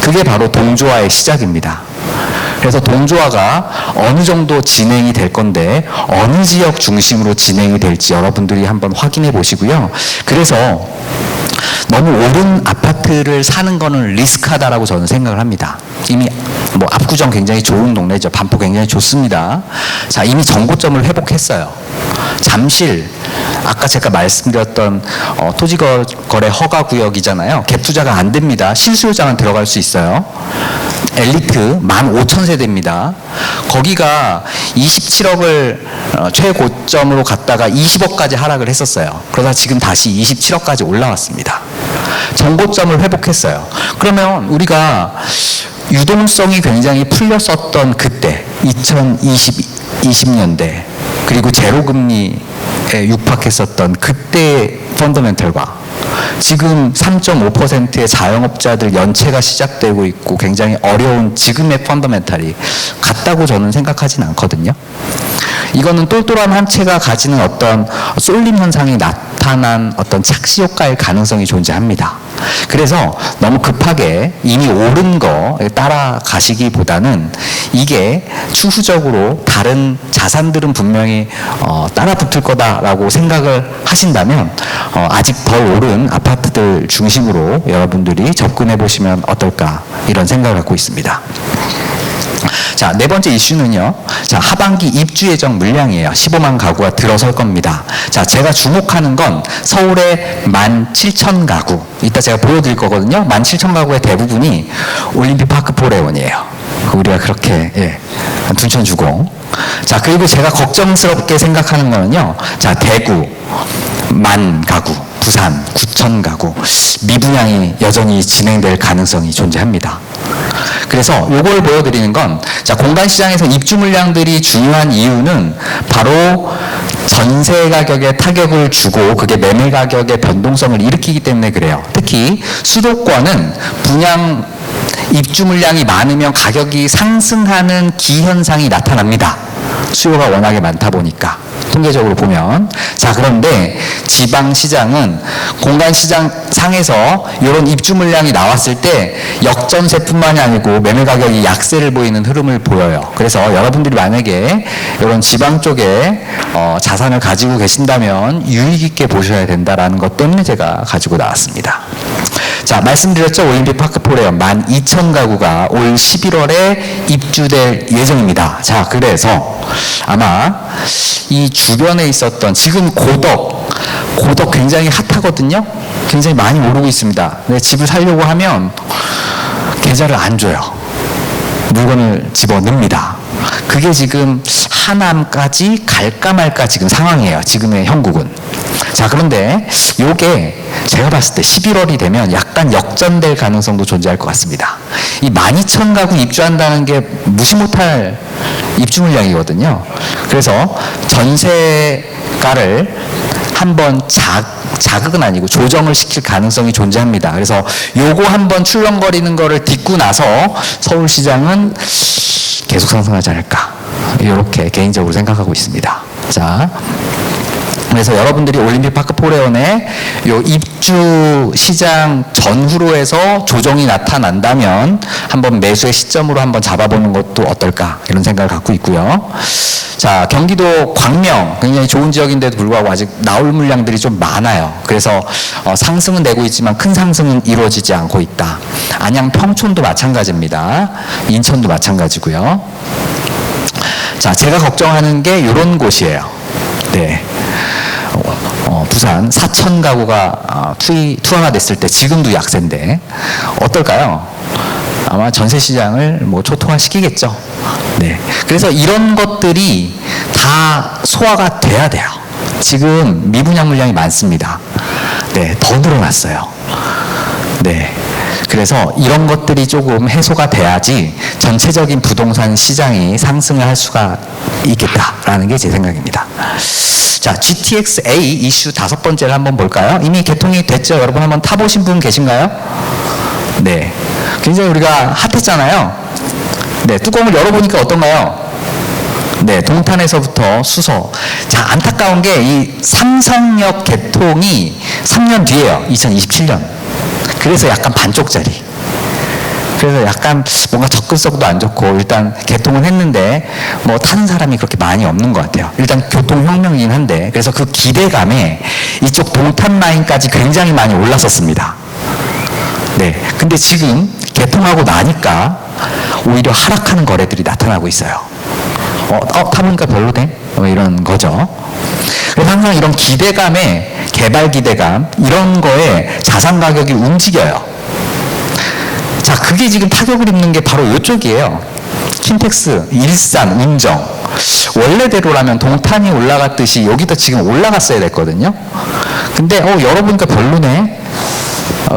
그게 바로 동조화의 시작입니다. 그래서 동조화가 어느 정도 진행이 될 건데 어느 지역 중심으로 진행이 될지 여러분들이 한번 확인해 보시고요. 그래서 너무 오른 아파트를 사는 거는 리스크하다라고 저는 생각을 합니다. 이미 뭐 압구정 굉장히 좋은 동네죠. 반포 굉장히 좋습니다. 자, 이미 정고점을 회복했어요. 잠실, 아까 제가 말씀드렸던 토지거래 허가구역이잖아요. 갭 투자가 안 됩니다. 실수요자만 들어갈 수 있어요. 엘리트 15,000세대입니다. 거기가 27억을 최고점으로 갔다가 20억까지 하락을 했었어요. 그러다 지금 다시 27억까지 올라왔습니다. 정고점을 회복했어요. 그러면 우리가 유동성이 굉장히 풀렸었던 그때 2020년대 그리고 제로금리에 육박했었던 그때의 펀더멘털과 지금 3.5%의 자영업자들 연체가 시작되고 있고 굉장히 어려운 지금의 펀더멘탈이 같다고 저는 생각하진 않거든요. 이거는 똘똘한 한 채가 가지는 어떤 쏠림 현상이 나타난 어떤 착시 효과의 가능성이 존재합니다. 그래서 너무 급하게 이미 오른 거 따라가시기보다는 이게 추후적으로 다른 자산들은 분명히 따라붙을 거다라고 생각을 하신다면 아직 덜 오른 아파트들 중심으로 여러분들이 접근해 보시면 어떨까 이런 생각을 갖고 있습니다. 자, 네 번째 이슈는요. 자, 하반기 입주 예정 물량이에요. 15만 가구가 들어설 겁니다. 자, 제가 주목하는 건 서울의 17,000가구. 이따 제가 보여드릴 거거든요. 17,000가구의 대부분이 올림픽 파크 포레온이에요. 우리가 그렇게 둔천 주공. 자, 그리고 제가 걱정스럽게 생각하는 거는요. 자, 대구 10,000가구, 부산 9,000가구 미분양이 여전히 진행될 가능성이 존재합니다. 그래서 요걸 보여드리는 건, 자, 공간 시장에서 입주 물량들이 중요한 이유는 바로 전세 가격에 타격을 주고 그게 매매 가격의 변동성을 일으키기 때문에 그래요. 특히 수도권은 분양 입주 물량이 많으면 가격이 상승하는 기현상이 나타납니다. 수요가 워낙에 많다 보니까. 통계적으로 보면. 자, 그런데 지방시장은 공간시장 상에서 이런 입주 물량이 나왔을 때 역전세뿐만이 아니고 매매 가격이 약세를 보이는 흐름을 보여요. 그래서 여러분들이 만약에 이런 지방 쪽에 자산을 가지고 계신다면 유익 있게 보셔야 된다라는 것 때문에 제가 가지고 나왔습니다. 자, 말씀드렸죠. 올림픽 파크 포레온 12,000가구가 올 11월에 입주될 예정입니다. 자, 그래서 아마 이 주변에 있었던 지금 고덕 굉장히 핫하거든요. 굉장히 많이 오르고 있습니다. 근데 집을 살려고 하면 계좌를 안 줘요. 물건을 집어넣습니다. 그게 지금 하남까지 갈까 말까 지금 상황이에요. 지금의 형국은. 자, 그런데 요게 제가 봤을 때 11월이 되면 약간 역전될 가능성도 존재할 것 같습니다. 이 12,000가구 입주한다는 게 무시 못할 입주 물량이거든요. 그래서 전세가를 한번 자극은 아니고 조정을 시킬 가능성이 존재합니다. 그래서 요거 한번 출렁거리는 거를 딛고 나서 서울시장은 계속 상승하지 않을까, 이렇게 개인적으로 생각하고 있습니다. 자, 그래서 여러분들이 올림픽 파크 포레온의 요 입주 시장 전후로 해서 조정이 나타난다면 한번 매수의 시점으로 한번 잡아보는 것도 어떨까, 이런 생각을 갖고 있고요. 자, 경기도 광명 굉장히 좋은 지역인데도 불구하고 아직 나올 물량들이 좀 많아요. 그래서 상승은 되고 있지만 큰 상승은 이루어지지 않고 있다. 안양 평촌도 마찬가지입니다. 인천도 마찬가지고요. 자, 제가 걱정하는 게 이런 곳이에요. 네. 부산 4천 가구가 투하가 됐을 때 지금도 약세인데 어떨까요? 아마 전세 시장을 뭐 초토화시키겠죠. 네. 그래서 이런 것들이 다 소화가 돼야 돼요. 지금 미분양 물량이 많습니다. 네, 더 늘어났어요. 네. 그래서 이런 것들이 조금 해소가 돼야지 전체적인 부동산 시장이 상승을 할 수가 있겠다라는 게 제 생각입니다. 자, GTX-A 이슈 5번째를 한번 볼까요? 이미 개통이 됐죠? 여러분 한번 타보신 분 계신가요? 네. 굉장히 우리가 핫했잖아요. 네, 뚜껑을 열어보니까 어떤가요? 네, 동탄에서부터 수서. 자, 안타까운 게 이 삼성역 개통이 3년 뒤에요. 2027년. 그래서 약간 반쪽짜리. 그래서 약간 뭔가 접근성도 안 좋고 일단 개통은 했는데 뭐 타는 사람이 그렇게 많이 없는 것 같아요. 일단 교통혁명이긴 한데 그래서 그 기대감에 이쪽 동탄 라인까지 굉장히 많이 올랐었습니다. 네, 근데 지금 개통하고 나니까 오히려 하락하는 거래들이 나타나고 있어요. 타보니까 별로네? 이런 거죠. 그래서 항상 이런 기대감에 개발 기대감 이런 거에 자산 가격이 움직여요. 자, 그게 지금 타격을 입는 게 바로 이쪽이에요. 킨텍스, 일산, 운정. 원래대로라면 동탄이 올라갔듯이 여기도 지금 올라갔어야 됐거든요. 근데 열어보니까 별로네.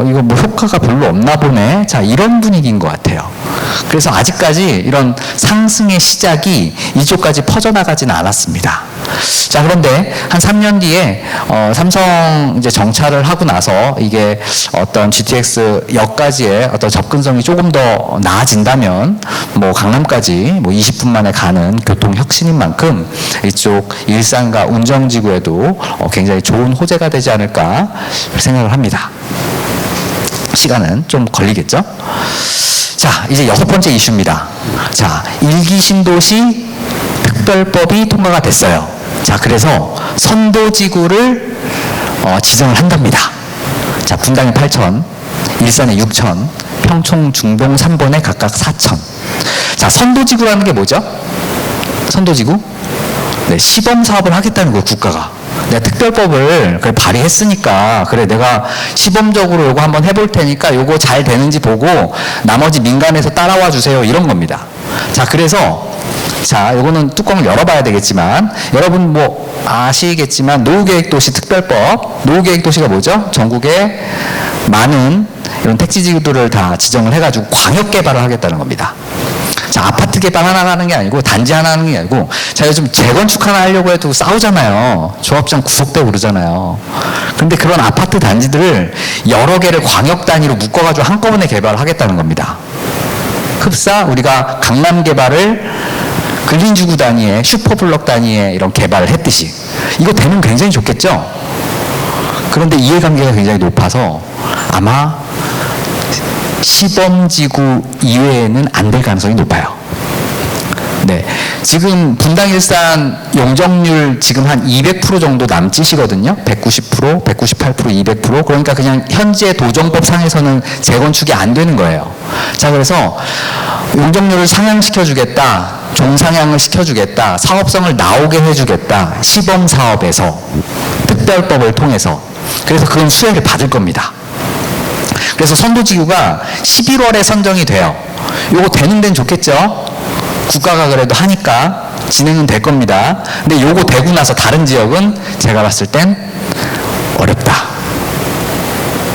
이거 뭐 효과가 별로 없나 보네. 자, 이런 분위기인 것 같아요. 그래서 아직까지 이런 상승의 시작이 이쪽까지 퍼져나가진 않았습니다. 자, 그런데 한 3년 뒤에 삼성 이제 정차를 하고 나서 이게 어떤 GTX 역까지의 어떤 접근성이 조금 더 나아진다면 뭐 강남까지 뭐 20분 만에 가는 교통 혁신인 만큼 이쪽 일산과 운정지구에도 굉장히 좋은 호재가 되지 않을까 생각을 합니다. 시간은 좀 걸리겠죠? 자, 이제 6번째 이슈입니다. 자, 1기 신도시 특별법이 통과가 됐어요. 자, 그래서 선도지구를 지정을 한답니다. 자, 분당에 8천, 일산에 6천, 평촌, 중동 3번에 각각 4천. 자, 선도지구라는 게 뭐죠? 선도지구? 네, 시범 사업을 하겠다는 거예요, 국가가. 내가 특별법을 발의했으니까 그래 내가 시범적으로 요거 한번 해볼 테니까 요거 잘 되는지 보고 나머지 민간에서 따라와 주세요 이런 겁니다. 자, 그래서 자, 요거는 뚜껑을 열어봐야 되겠지만 여러분 뭐 아시겠지만 노후계획도시 특별법, 노후계획도시가 뭐죠? 전국에 많은 이런 택지지구들을 다 지정을 해가지고 광역 개발을 하겠다는 겁니다. 자, 아파트 개발 하나 하는 게 아니고 단지 하나 하는 게 아니고 자, 요즘 재건축 하나 하려고 해도 싸우잖아요. 조합장 구속되고 그러잖아요. 근데 그런 아파트 단지들을 여러 개를 광역 단위로 묶어가지고 한꺼번에 개발을 하겠다는 겁니다. 흡사 우리가 강남 개발을 근린주구 단위의 슈퍼블럭 단위의 이런 개발을 했듯이 이거 되면 굉장히 좋겠죠? 그런데 이해관계가 굉장히 높아서 아마 시범지구 이외에는 안 될 가능성이 높아요. 네, 지금 분당 일산 용적률 지금 한 200% 정도 남짓이거든요. 190%, 198%, 200%. 그러니까 그냥 현재 도정법 상에서는 재건축이 안 되는 거예요. 자, 그래서 용적률을 상향시켜주겠다, 종상향을 시켜주겠다, 사업성을 나오게 해주겠다, 시범 사업에서 특별법을 통해서. 그래서 그건 수혜를 받을 겁니다. 그래서 선도지구가 11월에 선정이 돼요. 요거 되는 데는 좋겠죠? 국가가 그래도 하니까 진행은 될 겁니다. 근데 요거 되고 나서 다른 지역은 제가 봤을 땐 어렵다.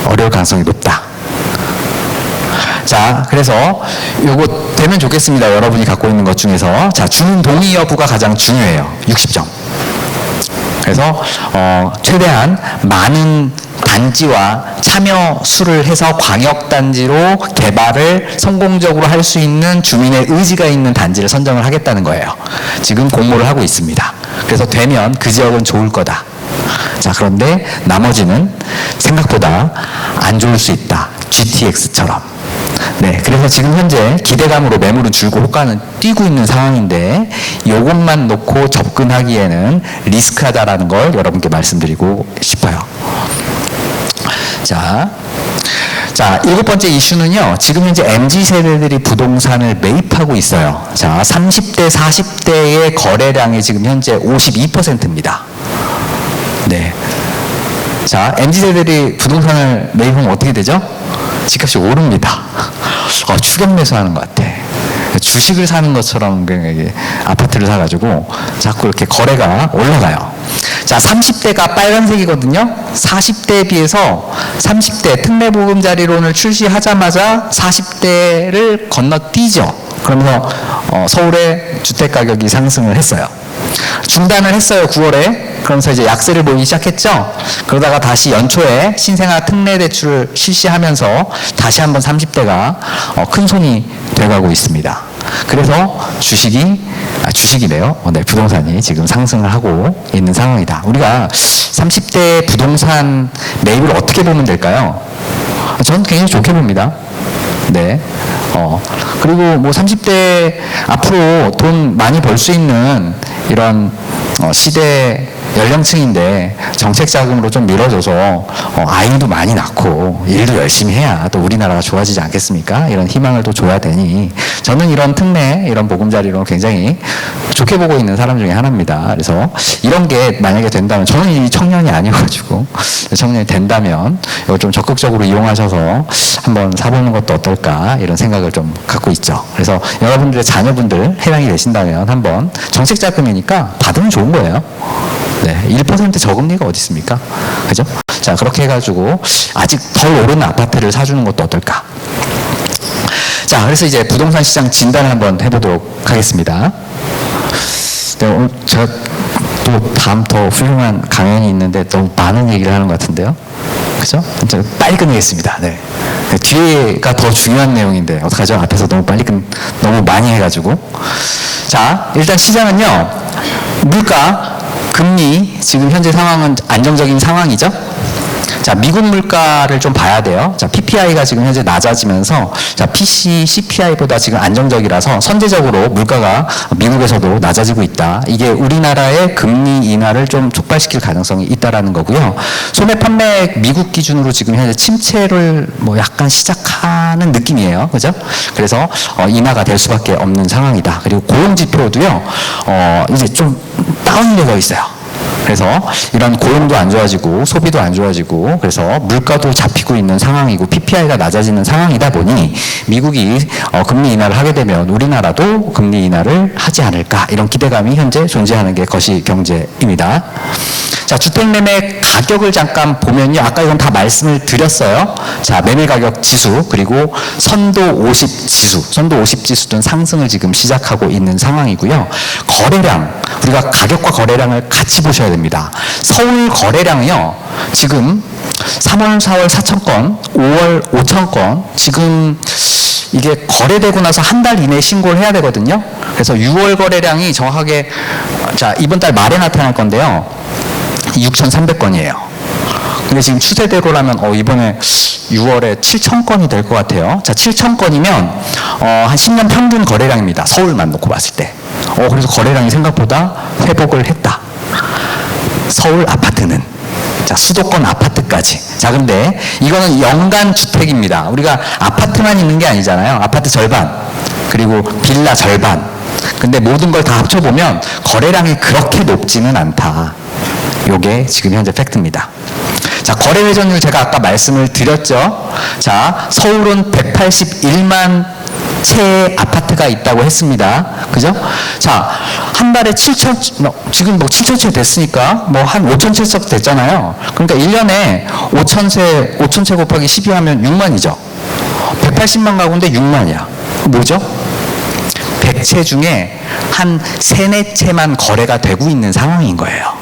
어려울 가능성이 높다. 자, 그래서 요거 되면 좋겠습니다. 여러분이 갖고 있는 것 중에서. 자, 주민 동의 여부가 가장 중요해요. 60점. 그래서 최대한 많은 단지와 참여 수를 해서 광역단지로 개발을 성공적으로 할 수 있는 주민의 의지가 있는 단지를 선정을 하겠다는 거예요. 지금 공모를 하고 있습니다. 그래서 되면 그 지역은 좋을 거다. 자, 그런데 나머지는 생각보다 안 좋을 수 있다. GTX처럼. 네, 그래서 지금 현재 기대감으로 매물은 줄고 호가는 뛰고 있는 상황인데 이것만 놓고 접근하기에는 리스크하다라는 걸 여러분께 말씀드리고 싶어요. 자, 7번째 이슈는요. 지금 현재 MZ세대들이 부동산을 매입하고 있어요. 자, 30대, 40대의 거래량이 지금 현재 52%입니다. 네. 자, MZ세대들이 부동산을 매입하면 어떻게 되죠? 집값이 오릅니다. 추격 매수하는 것 같아. 주식을 사는 것처럼 아파트를 사가지고 자꾸 이렇게 거래가 올라가요. 자, 30대가 빨간색이거든요. 40대에 비해서 30대 특례보금자리론을 출시하자마자 40대를 건너뛰죠. 그러면서 서울의 주택가격이 상승을 했어요. 중단을 했어요, 9월에. 그러면서 이제 약세를 보이기 시작했죠. 그러다가 다시 연초에 신생아 특례 대출을 실시하면서 다시 한번 30대가 큰 손이 돼가고 있습니다. 그래서 주식이네요. 네, 부동산이 지금 상승을 하고 있는 상황이다. 우리가 30대 부동산 매입을 어떻게 보면 될까요? 저는 굉장히 좋게 봅니다. 네. 그리고 뭐 30대 앞으로 돈 많이 벌 수 있는 이런 시대 연령층인데 정책 자금으로 좀 밀어줘서 아이도 많이 낳고 일도 열심히 해야 또 우리나라가 좋아지지 않겠습니까? 이런 희망을 또 줘야 되니 저는 이런 특례, 이런 보금자리론 굉장히 좋게 보고 있는 사람 중에 하나입니다. 그래서 이런 게 만약에 된다면 저는 이 청년이 아니어가지고 청년이 된다면 이걸 좀 적극적으로 이용하셔서 한번 사보는 것도 어떨까 이런 생각을 좀 갖고 있죠. 그래서 여러분들의 자녀분들 해당이 되신다면 한번 정책 자금이니까 받으면 좋은 거예요. 네, 1% 저금리가 어디 있습니까? 그죠? 자, 그렇게 해가지고 아직 덜 오르는 아파트를 사주는 것도 어떨까? 자, 그래서 이제 부동산 시장 진단을 한번 해보도록 하겠습니다. 네, 오늘 제가 또 다음 더 훌륭한 강연이 있는데 너무 많은 얘기를 하는 것 같은데요. 그죠? 이제 빨리 끝내겠습니다. 네. 네, 뒤에가 더 중요한 내용인데 어떡하죠? 앞에서 너무 너무 많이 해가지고. 자, 일단 시장은요, 물가, 금리, 지금 현재 상황은 안정적인 상황이죠. 자, 미국 물가를 좀 봐야 돼요. 자, PPI가 지금 현재 낮아지면서, 자, PC, CPI보다 지금 안정적이라서 선제적으로 물가가 미국에서도 낮아지고 있다. 이게 우리나라의 금리 인하를 좀 촉발시킬 가능성이 있다라는 거고요. 소매 판매액 미국 기준으로 지금 현재 침체를 뭐 약간 시작하는 느낌이에요. 그죠? 그래서 인하가 될 수밖에 없는 상황이다. 그리고 고용 지표도요, 이제 좀 다운되어 있어요. 그래서 이런 고용도 안 좋아지고 소비도 안 좋아지고 그래서 물가도 잡히고 있는 상황이고 PPI가 낮아지는 상황이다 보니 미국이 금리 인하를 하게 되면 우리나라도 금리 인하를 하지 않을까 이런 기대감이 현재 존재하는 게 거시경제입니다. 자, 주택매매 가격을 잠깐 보면요. 아까 이건 다 말씀을 드렸어요. 자, 매매가격 지수 그리고 선도 50 지수. 선도 50 지수는 상승을 지금 시작하고 있는 상황이고요. 거래량, 우리가 가격과 거래량을 같이 보셔야 됩니다. 서울 거래량이요. 지금 3월, 4월 4천 건, 5월 5천 건, 지금 이게 거래되고 나서 한 달 이내에 신고를 해야 되거든요. 그래서 6월 거래량이 정확하게, 자, 이번 달 말에 나타날 건데요. 6,300건이에요. 근데 지금 추세대로라면 이번에 6월에 7,000건이 될 것 같아요. 자, 7,000건이면 한 10년 평균 거래량입니다. 서울만 놓고 봤을 때. 그래서 거래량이 생각보다 회복을 했다. 서울 아파트는. 자, 수도권 아파트까지. 자, 근데 이거는 연간 주택입니다. 우리가 아파트만 있는 게 아니잖아요. 아파트 절반, 그리고 빌라 절반. 근데 모든 걸 다 합쳐보면 거래량이 그렇게 높지는 않다. 요게 지금 현재 팩트입니다. 자, 거래 회전율 제가 아까 말씀을 드렸죠. 자, 서울은 181만 채의 아파트가 있다고 했습니다. 그죠? 자, 한 달에 7천, 지금 뭐 7,000채 됐으니까 뭐 한 5,000채 됐잖아요. 그러니까 1년에 5,000채 곱하기 12 하면 6만이죠. 180만 가구인데 6만이야. 뭐죠? 100채 중에 한 3, 4채만 거래가 되고 있는 상황인 거예요.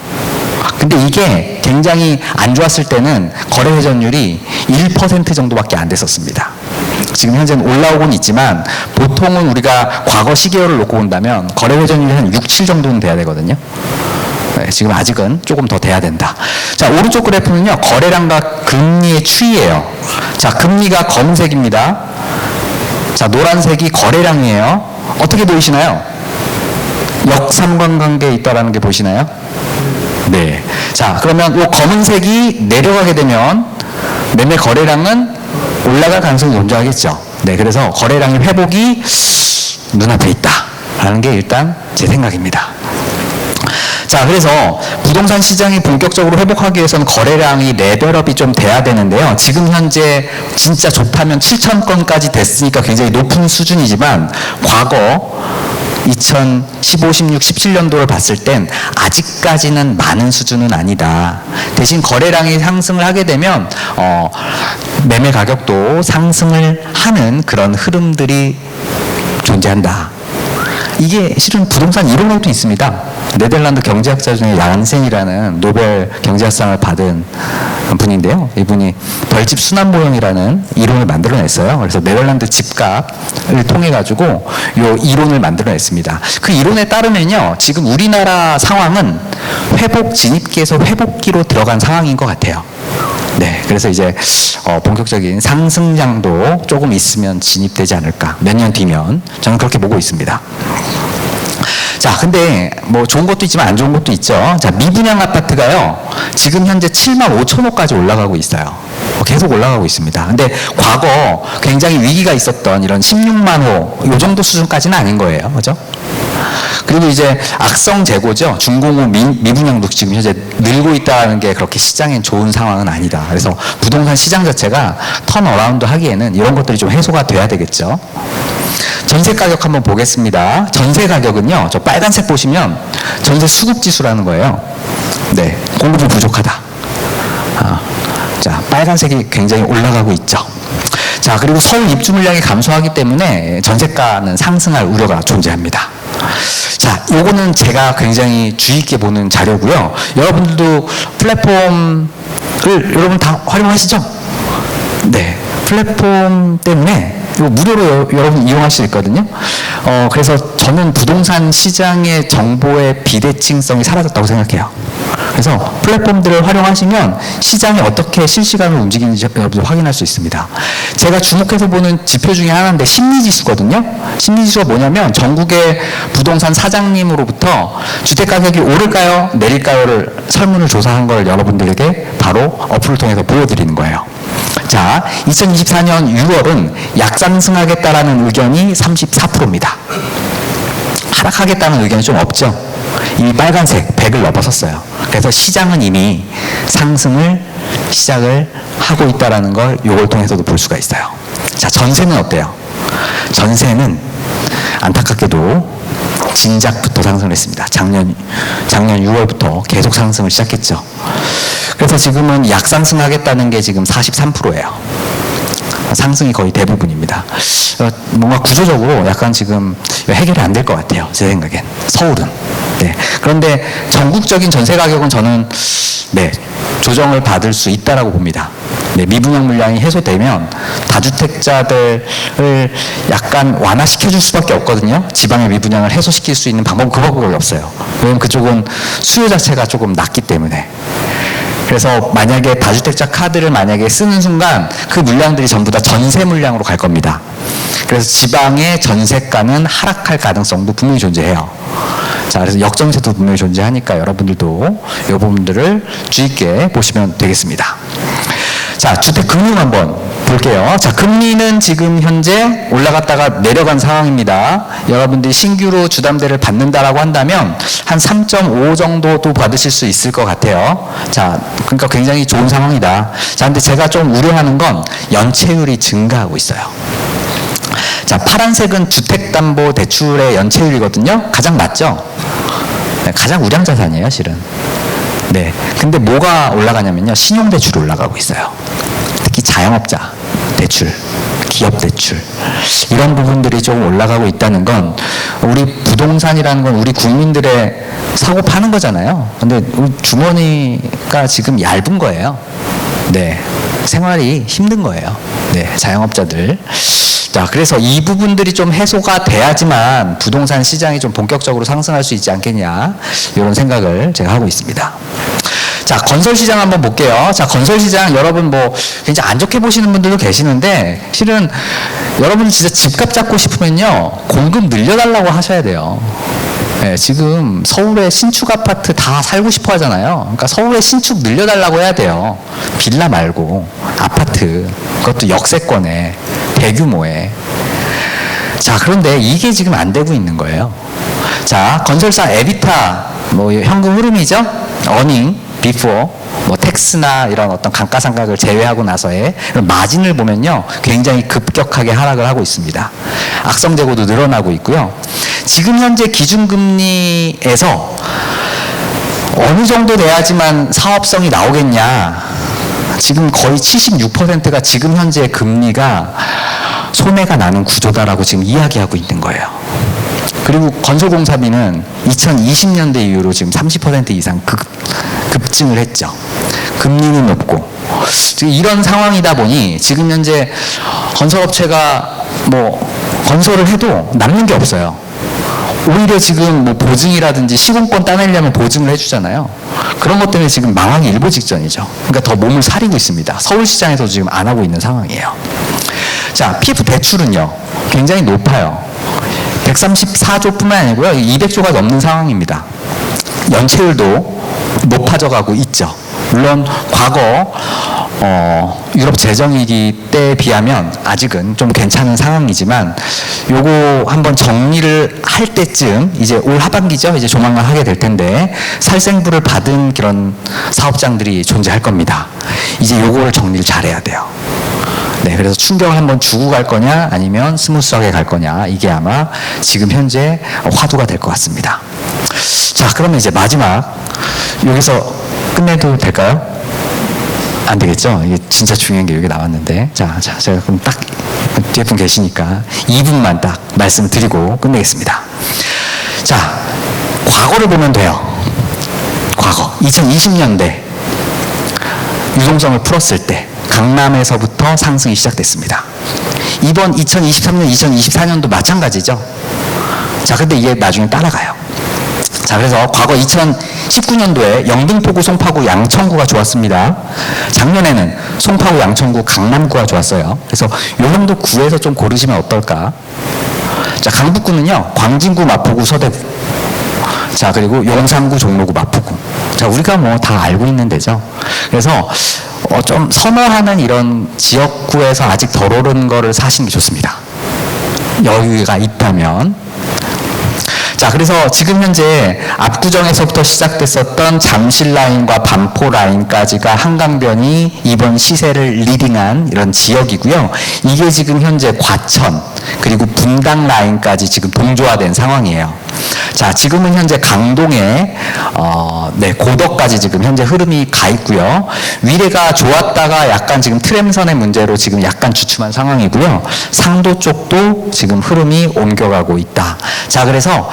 근데 이게 굉장히 안 좋았을 때는 거래 회전율이 1% 정도밖에 안 됐었습니다. 지금 현재는 올라오곤 있지만 보통은 우리가 과거 시계열을 놓고 본다면 거래 회전율이 한 6, 7 정도는 돼야 되거든요. 네, 지금 아직은 조금 더 돼야 된다. 자, 오른쪽 그래프는요, 거래량과 금리의 추이예요. 자, 금리가 검은색입니다. 자, 노란색이 거래량이에요. 어떻게 보이시나요? 역삼관관계에 있다라는 게 보시나요? 네. 자, 그러면 이 검은색이 내려가게 되면 매매 거래량은 올라갈 가능성이 존재하겠죠. 네. 그래서 거래량의 회복이 눈앞에 있다라는 게 일단 제 생각입니다. 자, 그래서 부동산 시장이 본격적으로 회복하기 위해서는 거래량이 레벨업이 좀 돼야 되는데요. 지금 현재 진짜 좋다면 7천 건까지 됐으니까 굉장히 높은 수준이지만 과거 2015, 16, 17년도를 봤을 땐 아직까지는 많은 수준은 아니다. 대신 거래량이 상승을 하게 되면 매매 가격도 상승을 하는 그런 흐름들이 존재한다. 이게 실은 부동산 이론에도 있습니다. 네덜란드 경제학자 중에 얀센이라는 노벨 경제학상을 받은 분인데요. 이분이 별집 순환 모형이라는 이론을 만들어냈어요. 그래서 네덜란드 집값을 통해 가지고 이 이론을 만들어냈습니다. 그 이론에 따르면요, 지금 우리나라 상황은 회복 진입기에서 회복기로 들어간 상황인 것 같아요. 네, 그래서 이제 본격적인 상승장도 조금 있으면 진입되지 않을까. 몇 년 뒤면 저는 그렇게 보고 있습니다. 자, 근데 뭐 좋은 것도 있지만 안 좋은 것도 있죠. 자, 미분양 아파트가요, 지금 현재 7만 5천 호까지 올라가고 있어요. 계속 올라가고 있습니다. 근데 과거 굉장히 위기가 있었던 이런 16만 호, 요 정도 수준까지는 아닌 거예요. 그죠? 그리고 이제 악성 재고죠. 중공업 미분양도 지금 현재 늘고 있다는 게 그렇게 시장엔 좋은 상황은 아니다. 그래서 부동산 시장 자체가 턴어라운드 하기에는 이런 것들이 좀 해소가 돼야 되겠죠. 전세 가격 한번 보겠습니다. 전세 가격은요, 저 빨간색 보시면 전세 수급 지수라는 거예요. 네, 공급이 부족하다. 자, 빨간색이 굉장히 올라가고 있죠. 자, 그리고 서울 입주 물량이 감소하기 때문에 전세가는 상승할 우려가 존재합니다. 자, 요거는 제가 굉장히 주의 있게 보는 자료고요. 여러분들도 플랫폼을 여러분 다 활용하시죠? 네, 플랫폼 때문에 이거 무료로 여러분 이용할 수 있거든요. 그래서 저는 부동산 시장의 정보의 비대칭성이 사라졌다고 생각해요. 그래서 플랫폼들을 활용하시면 시장이 어떻게 실시간으로 움직이는지 여러분들 확인할 수 있습니다. 제가 주목해서 보는 지표 중에 하나인데 심리지수거든요. 심리지수가 뭐냐면 전국의 부동산 사장님으로부터 주택가격이 오를까요? 내릴까요?를 설문을 조사한 걸 여러분들에게 바로 어플을 통해서 보여드리는 거예요. 자, 2024년 6월은 약상승하겠다라는 의견이 34%입니다. 하락하겠다는 의견이 좀 없죠. 이미 빨간색 100을 넘어섰어요. 그래서 시장은 이미 상승을 시작을 하고 있다는 걸 이걸 통해서도 볼 수가 있어요. 자, 전세는 어때요? 전세는 안타깝게도 진작부터 상승을 했습니다. 작년 6월부터 계속 상승을 시작했죠. 그래서 지금은 약상승하겠다는 게 지금 43%예요. 상승이 거의 대부분입니다. 뭔가 구조적으로 약간 지금 해결이 안 될 것 같아요. 제 생각엔. 서울은. 네. 그런데 전국적인 전세 가격은 저는 조정을 받을 수 있다라고 봅니다. 네, 미분양 물량이 해소되면 다주택자들을 약간 완화시켜줄 수밖에 없거든요. 지방의 미분양을 해소시킬 수 있는 방법은 그 방법밖에 없어요. 왜냐면 그쪽은 수요 자체가 조금 낮기 때문에. 그래서 만약에 다주택자 카드를 만약에 쓰는 순간 그 물량들이 전부 다 전세 물량으로 갈 겁니다. 그래서 지방의 전세가는 하락할 가능성도 분명히 존재해요. 자, 그래서 역전세도 분명히 존재하니까 여러분들도 이 부분들을 주의 있게 보시면 되겠습니다. 자, 주택금융 한번 볼게요. 자, 금리는 지금 현재 올라갔다가 내려간 상황입니다. 여러분들이 신규로 주담대를 받는다라고 한다면 한 3.5 정도도 받으실 수 있을 것 같아요. 자, 그러니까 굉장히 좋은 상황이다. 자, 근데 제가 좀 우려하는 건 연체율이 증가하고 있어요. 자, 파란색은 주택담보대출의 연체율이거든요. 가장 낮죠? 네, 가장 우량 자산이에요, 실은. 네. 근데 뭐가 올라가냐면요. 신용대출이 올라가고 있어요. 특히 자영업자 대출, 기업 대출. 이런 부분들이 좀 올라가고 있다는 건 우리 부동산이라는 건 우리 국민들의 사고 파는 거잖아요. 근데 우리 주머니가 지금 얇은 거예요. 네. 생활이 힘든 거예요. 네. 자영업자들. 자, 그래서 이 부분들이 좀 해소가 돼야지만 부동산 시장이 좀 본격적으로 상승할 수 있지 않겠냐, 이런 생각을 제가 하고 있습니다. 자, 건설 시장 한번 볼게요. 자, 건설 시장 여러분 뭐 굉장히 안 좋게 보시는 분들도 계시는데 실은 여러분 진짜 집값 잡고 싶으면요, 공급 늘려달라고 하셔야 돼요. 네, 지금 서울에 신축 아파트 다 살고 싶어 하잖아요. 그러니까 서울에 신축 늘려달라고 해야 돼요. 빌라 말고 아파트, 그것도 역세권에 대규모에. 자, 그런데 이게 지금 안 되고 있는 거예요. 자, 건설사 에비타, 뭐 현금 흐름이죠. 어닝, 비포, 뭐 텍스나 이런 어떤 감가상각을 제외하고 나서의 마진을 보면요, 굉장히 급격하게 하락을 하고 있습니다. 악성 재고도 늘어나고 있고요. 지금 현재 기준금리에서 어느 정도 내야지만 사업성이 나오겠냐. 지금 거의 76%가 지금 현재 금리가 손해가 나는 구조다라고 지금 이야기하고 있는 거예요. 그리고 건설공사비는 2020년대 이후로 지금 30% 이상 급증을 했죠. 금리는 높고. 지금 이런 상황이다 보니 지금 현재 건설업체가 뭐 건설을 해도 남는 게 없어요. 오히려 지금 뭐 보증이라든지 시공권 따내려면 보증을 해주잖아요. 그런 것 때문에 지금 망하기 일보 직전이죠. 그러니까 더 몸을 사리고 있습니다. 서울시장에서 지금 안 하고 있는 상황이에요. 자, PF 대출은요, 굉장히 높아요. 134조뿐만 아니고요, 200조가 넘는 상황입니다. 연체율도 높아져 가고 있죠. 물론 과거 유럽 재정위기 때에 비하면 아직은 좀 괜찮은 상황이지만 요거 한번 정리를 할 때쯤 이제 올 하반기죠. 이제 조만간 하게 될 텐데 살생부를 받은 그런 사업장들이 존재할 겁니다. 이제 요거를 정리를 잘해야 돼요. 네, 그래서 충격을 한번 주고 갈 거냐 아니면 스무스하게 갈 거냐, 이게 아마 지금 현재 화두가 될 것 같습니다. 자, 그러면 이제 마지막 여기서 끝내도 될까요? 안 되겠죠? 이게 진짜 중요한 게 여기 나왔는데. 자, 제가 그럼 딱 뒤에 분 계시니까 2분만 딱 말씀드리고 끝내겠습니다. 자, 과거를 보면 돼요. 과거 2020년대 유동성을 풀었을 때 강남에서부터 상승이 시작됐습니다. 이번 2023년, 2024년도 마찬가지죠. 자, 근데 이게 나중에 따라가요. 자, 그래서 과거 2019년도에 영등포구, 송파구, 양천구가 좋았습니다. 작년에는 송파구, 양천구, 강남구가 좋았어요. 그래서 요 정도 구에서 좀 고르시면 어떨까? 자, 강북구는요, 광진구, 마포구, 서대구. 자, 그리고 용산구, 종로구, 마포구. 자, 우리가 뭐 다 알고 있는 데죠. 그래서 좀 선호하는 이런 지역구에서 아직 덜 오른 거를 사시는 게 좋습니다. 여유가 있다면. 자, 그래서 지금 현재 압구정에서부터 시작됐었던 잠실 라인과 반포 라인까지가 한강변이 이번 시세를 리딩한 이런 지역이고요. 이게 지금 현재 과천 그리고 분당 라인까지 지금 동조화된 상황이에요. 자, 지금은 현재 강동에 고덕까지 지금 현재 흐름이 가 있고요. 위례가 좋았다가 약간 지금 트램선의 문제로 지금 약간 주춤한 상황이고요. 상도 쪽도 지금 흐름이 옮겨가고 있다. 자, 그래서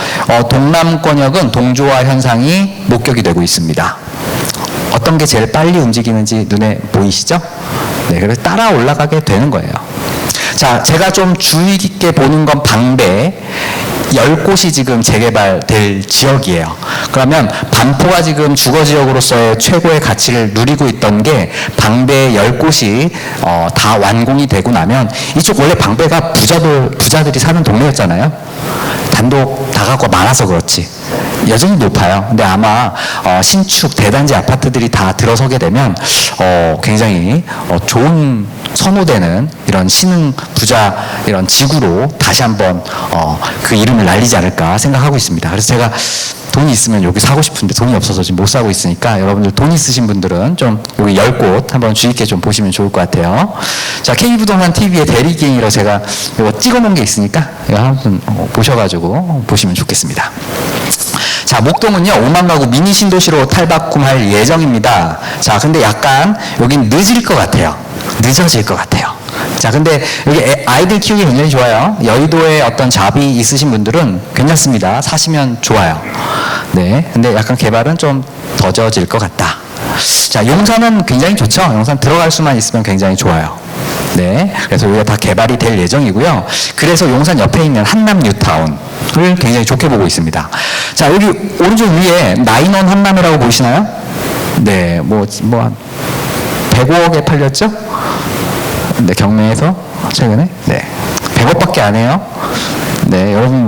동남권역은 동조화 현상이 목격이 되고 있습니다. 어떤 게 제일 빨리 움직이는지 눈에 보이시죠? 네, 그래서 따라 올라가게 되는 거예요. 자, 제가 좀 주의 깊게 보는 건 방배 10곳이 지금 재개발될 지역이에요. 그러면 반포가 지금 주거지역으로서의 최고의 가치를 누리고 있던 게 방배 10곳이 다 완공이 되고 나면, 이쪽 원래 방배가 부자들이 사는 동네였잖아요. 단독 다가구가 많아서 그렇지 여전히 높아요. 근데 아마 신축 대단지 아파트들이 다 들어서게 되면 굉장히 좋은 선호되는 이런 신흥 부자 이런 지구로 다시 한번 그 이름을 날리지 않을까 생각하고 있습니다. 그래서 제가 돈이 있으면 여기 사고 싶은데 돈이 없어서 지금 못 사고 있으니까 여러분들 돈 있으신 분들은 좀 여기 10곳 한번 주의 깊게 좀 보시면 좋을 것 같아요. 자, K부동산 TV의 대리기행이라고 제가 이거 찍어놓은 게 있으니까 이거 한번 보셔가지고 보시면 좋겠습니다. 자, 목동은요 5만 가구 미니 신도시로 탈바꿈할 예정입니다. 자, 근데 약간 여긴 늦을 것 같아요. 늦어질 것 같아요. 자, 근데 여기 아이들 키우기 굉장히 좋아요. 여의도에 어떤 잡이 있으신 분들은 괜찮습니다. 사시면 좋아요. 네, 근데 약간 개발은 좀 더뎌질 것 같다. 자, 용산은 굉장히 좋죠. 용산 들어갈 수만 있으면 굉장히 좋아요. 네, 그래서 여기가 다 개발이 될 예정이고요. 그래서 용산 옆에 있는 한남 뉴타운을 굉장히 좋게 보고 있습니다. 자, 여기 오른쪽 위에 나인원 한남이라고 보이시나요? 네, 뭐 105억에 팔렸죠? 네, 경매에서 최근에 100억밖에 안 해요. 네, 여러분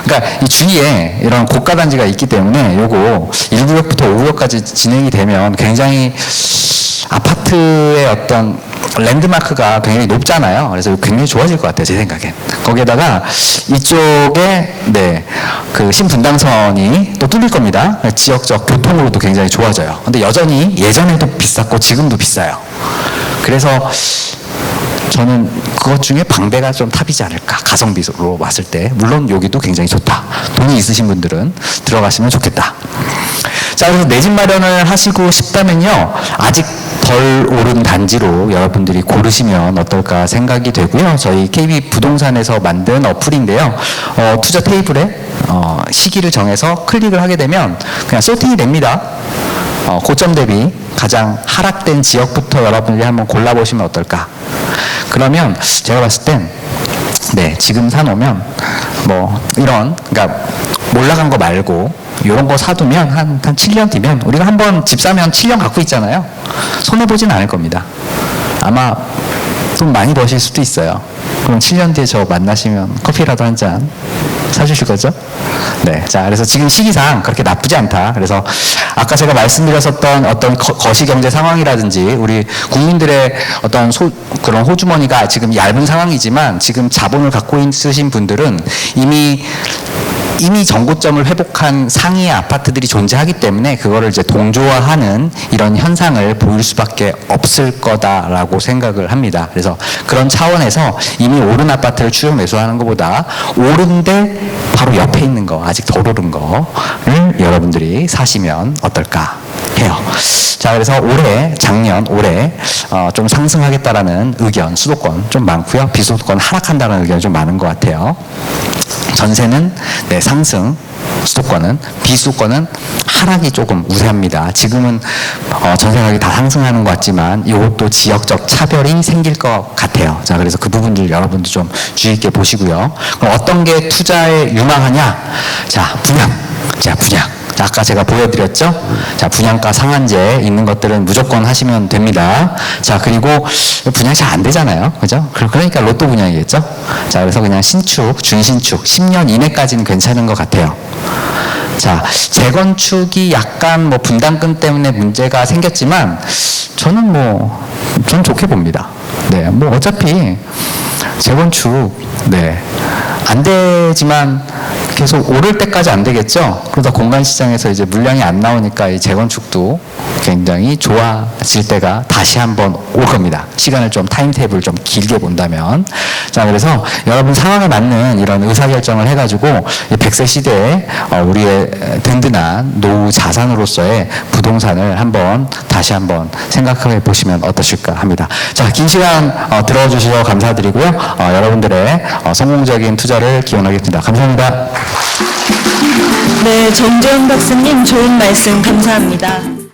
그러니까 이 주위에 이런 고가 단지가 있기 때문에 요거 1구역부터 5구역까지 진행이 되면 굉장히 아파트의 어떤 랜드마크가 굉장히 높잖아요. 그래서 굉장히 좋아질 것 같아요, 제 생각엔. 거기에다가 이쪽에 그 신분당선이 또 뚫릴 겁니다. 지역적 교통으로도 굉장히 좋아져요. 근데 여전히 예전에도 비쌌고 지금도 비싸요. 그래서 저는 그것 중에 방배가 좀 탑이지 않을까, 가성비로 봤을 때. 물론 여기도 굉장히 좋다. 돈이 있으신 분들은 들어가시면 좋겠다. 자, 그래서 내 집 마련을 하시고 싶다면요, 아직 덜 오른 단지로 여러분들이 고르시면 어떨까 생각이 되고요. 저희 KB 부동산에서 만든 어플인데요. 투자 테이블에 시기를 정해서 클릭을 하게 되면 그냥 소팅이 됩니다. 고점 대비 가장 하락된 지역부터 여러분들이 한번 골라보시면 어떨까. 그러면 제가 봤을 땐 지금 사놓으면 그러니까 올라간 거 말고 이런 거 사두면 한 7년 뒤면, 우리가 한번 집 사면 7년 갖고 있잖아요. 손해보진 않을 겁니다. 아마 돈 많이 버실 수도 있어요. 그럼 7년 뒤에 저 만나시면 커피라도 한 잔 사주실 거죠? 자, 그래서 지금 시기상 그렇게 나쁘지 않다. 그래서 아까 제가 말씀드렸었던 어떤 거시경제 상황이라든지 우리 국민들의 어떤 그런 호주머니가 지금 얇은 상황이지만, 지금 자본을 갖고 있으신 분들은 이미 정고점을 회복한 상위의 아파트들이 존재하기 때문에 그거를 이제 동조화하는 이런 현상을 보일 수밖에 없을 거다라고 생각을 합니다. 그래서 그런 차원에서 이미 오른 아파트를 추격 매수하는 것보다 오른데 바로 옆에 있는 거, 아직 덜 오른 거를 여러분들이 사시면 어떨까 해요. 자, 그래서 작년 올해 좀 상승하겠다라는 의견, 수도권 좀 많고요. 비수도권 하락한다는 의견이 좀 많은 것 같아요. 전세는 상승, 수도권은, 비수도권은 하락이 조금 우세합니다. 지금은 전세 가격이 다 상승하는 것 같지만 이것도 지역적 차별이 생길 것 같아요. 자, 그래서 그 부분들 여러분도 좀 주의 있게 보시고요. 그럼 어떤 게 투자에 유망하냐? 자, 분양. 아까 제가 보여드렸죠? 자, 분양가 상한제 있는 것들은 무조건 하시면 됩니다. 자, 그리고 분양이 잘 안 되잖아요. 그죠? 그러니까 로또 분양이겠죠? 자, 그래서 그냥 신축, 준신축, 10년 이내까지는 괜찮은 것 같아요. 자, 재건축이 약간 분담금 때문에 문제가 생겼지만, 저는 전 좋게 봅니다. 어차피 재건축, 안 되지만 계속 오를 때까지 안 되겠죠? 그러다 공간 시장에서 이제 물량이 안 나오니까 이 재건축도 굉장히 좋아질 때가 다시 한번 올 겁니다. 시간을 좀, 타임테이블을 좀 길게 본다면. 자, 그래서 여러분 상황에 맞는 이런 의사결정을 해가지고 이 100세 시대에 우리의 든든한 노후 자산으로서의 부동산을 다시 한번 생각해 보시면 어떠실까 합니다. 자, 긴 시간 들어주셔서 감사드리고요. 여러분들의 성공적인 투자를 기원하겠습니다. 감사합니다. 네, 정재훈 박사님 좋은 말씀 감사합니다.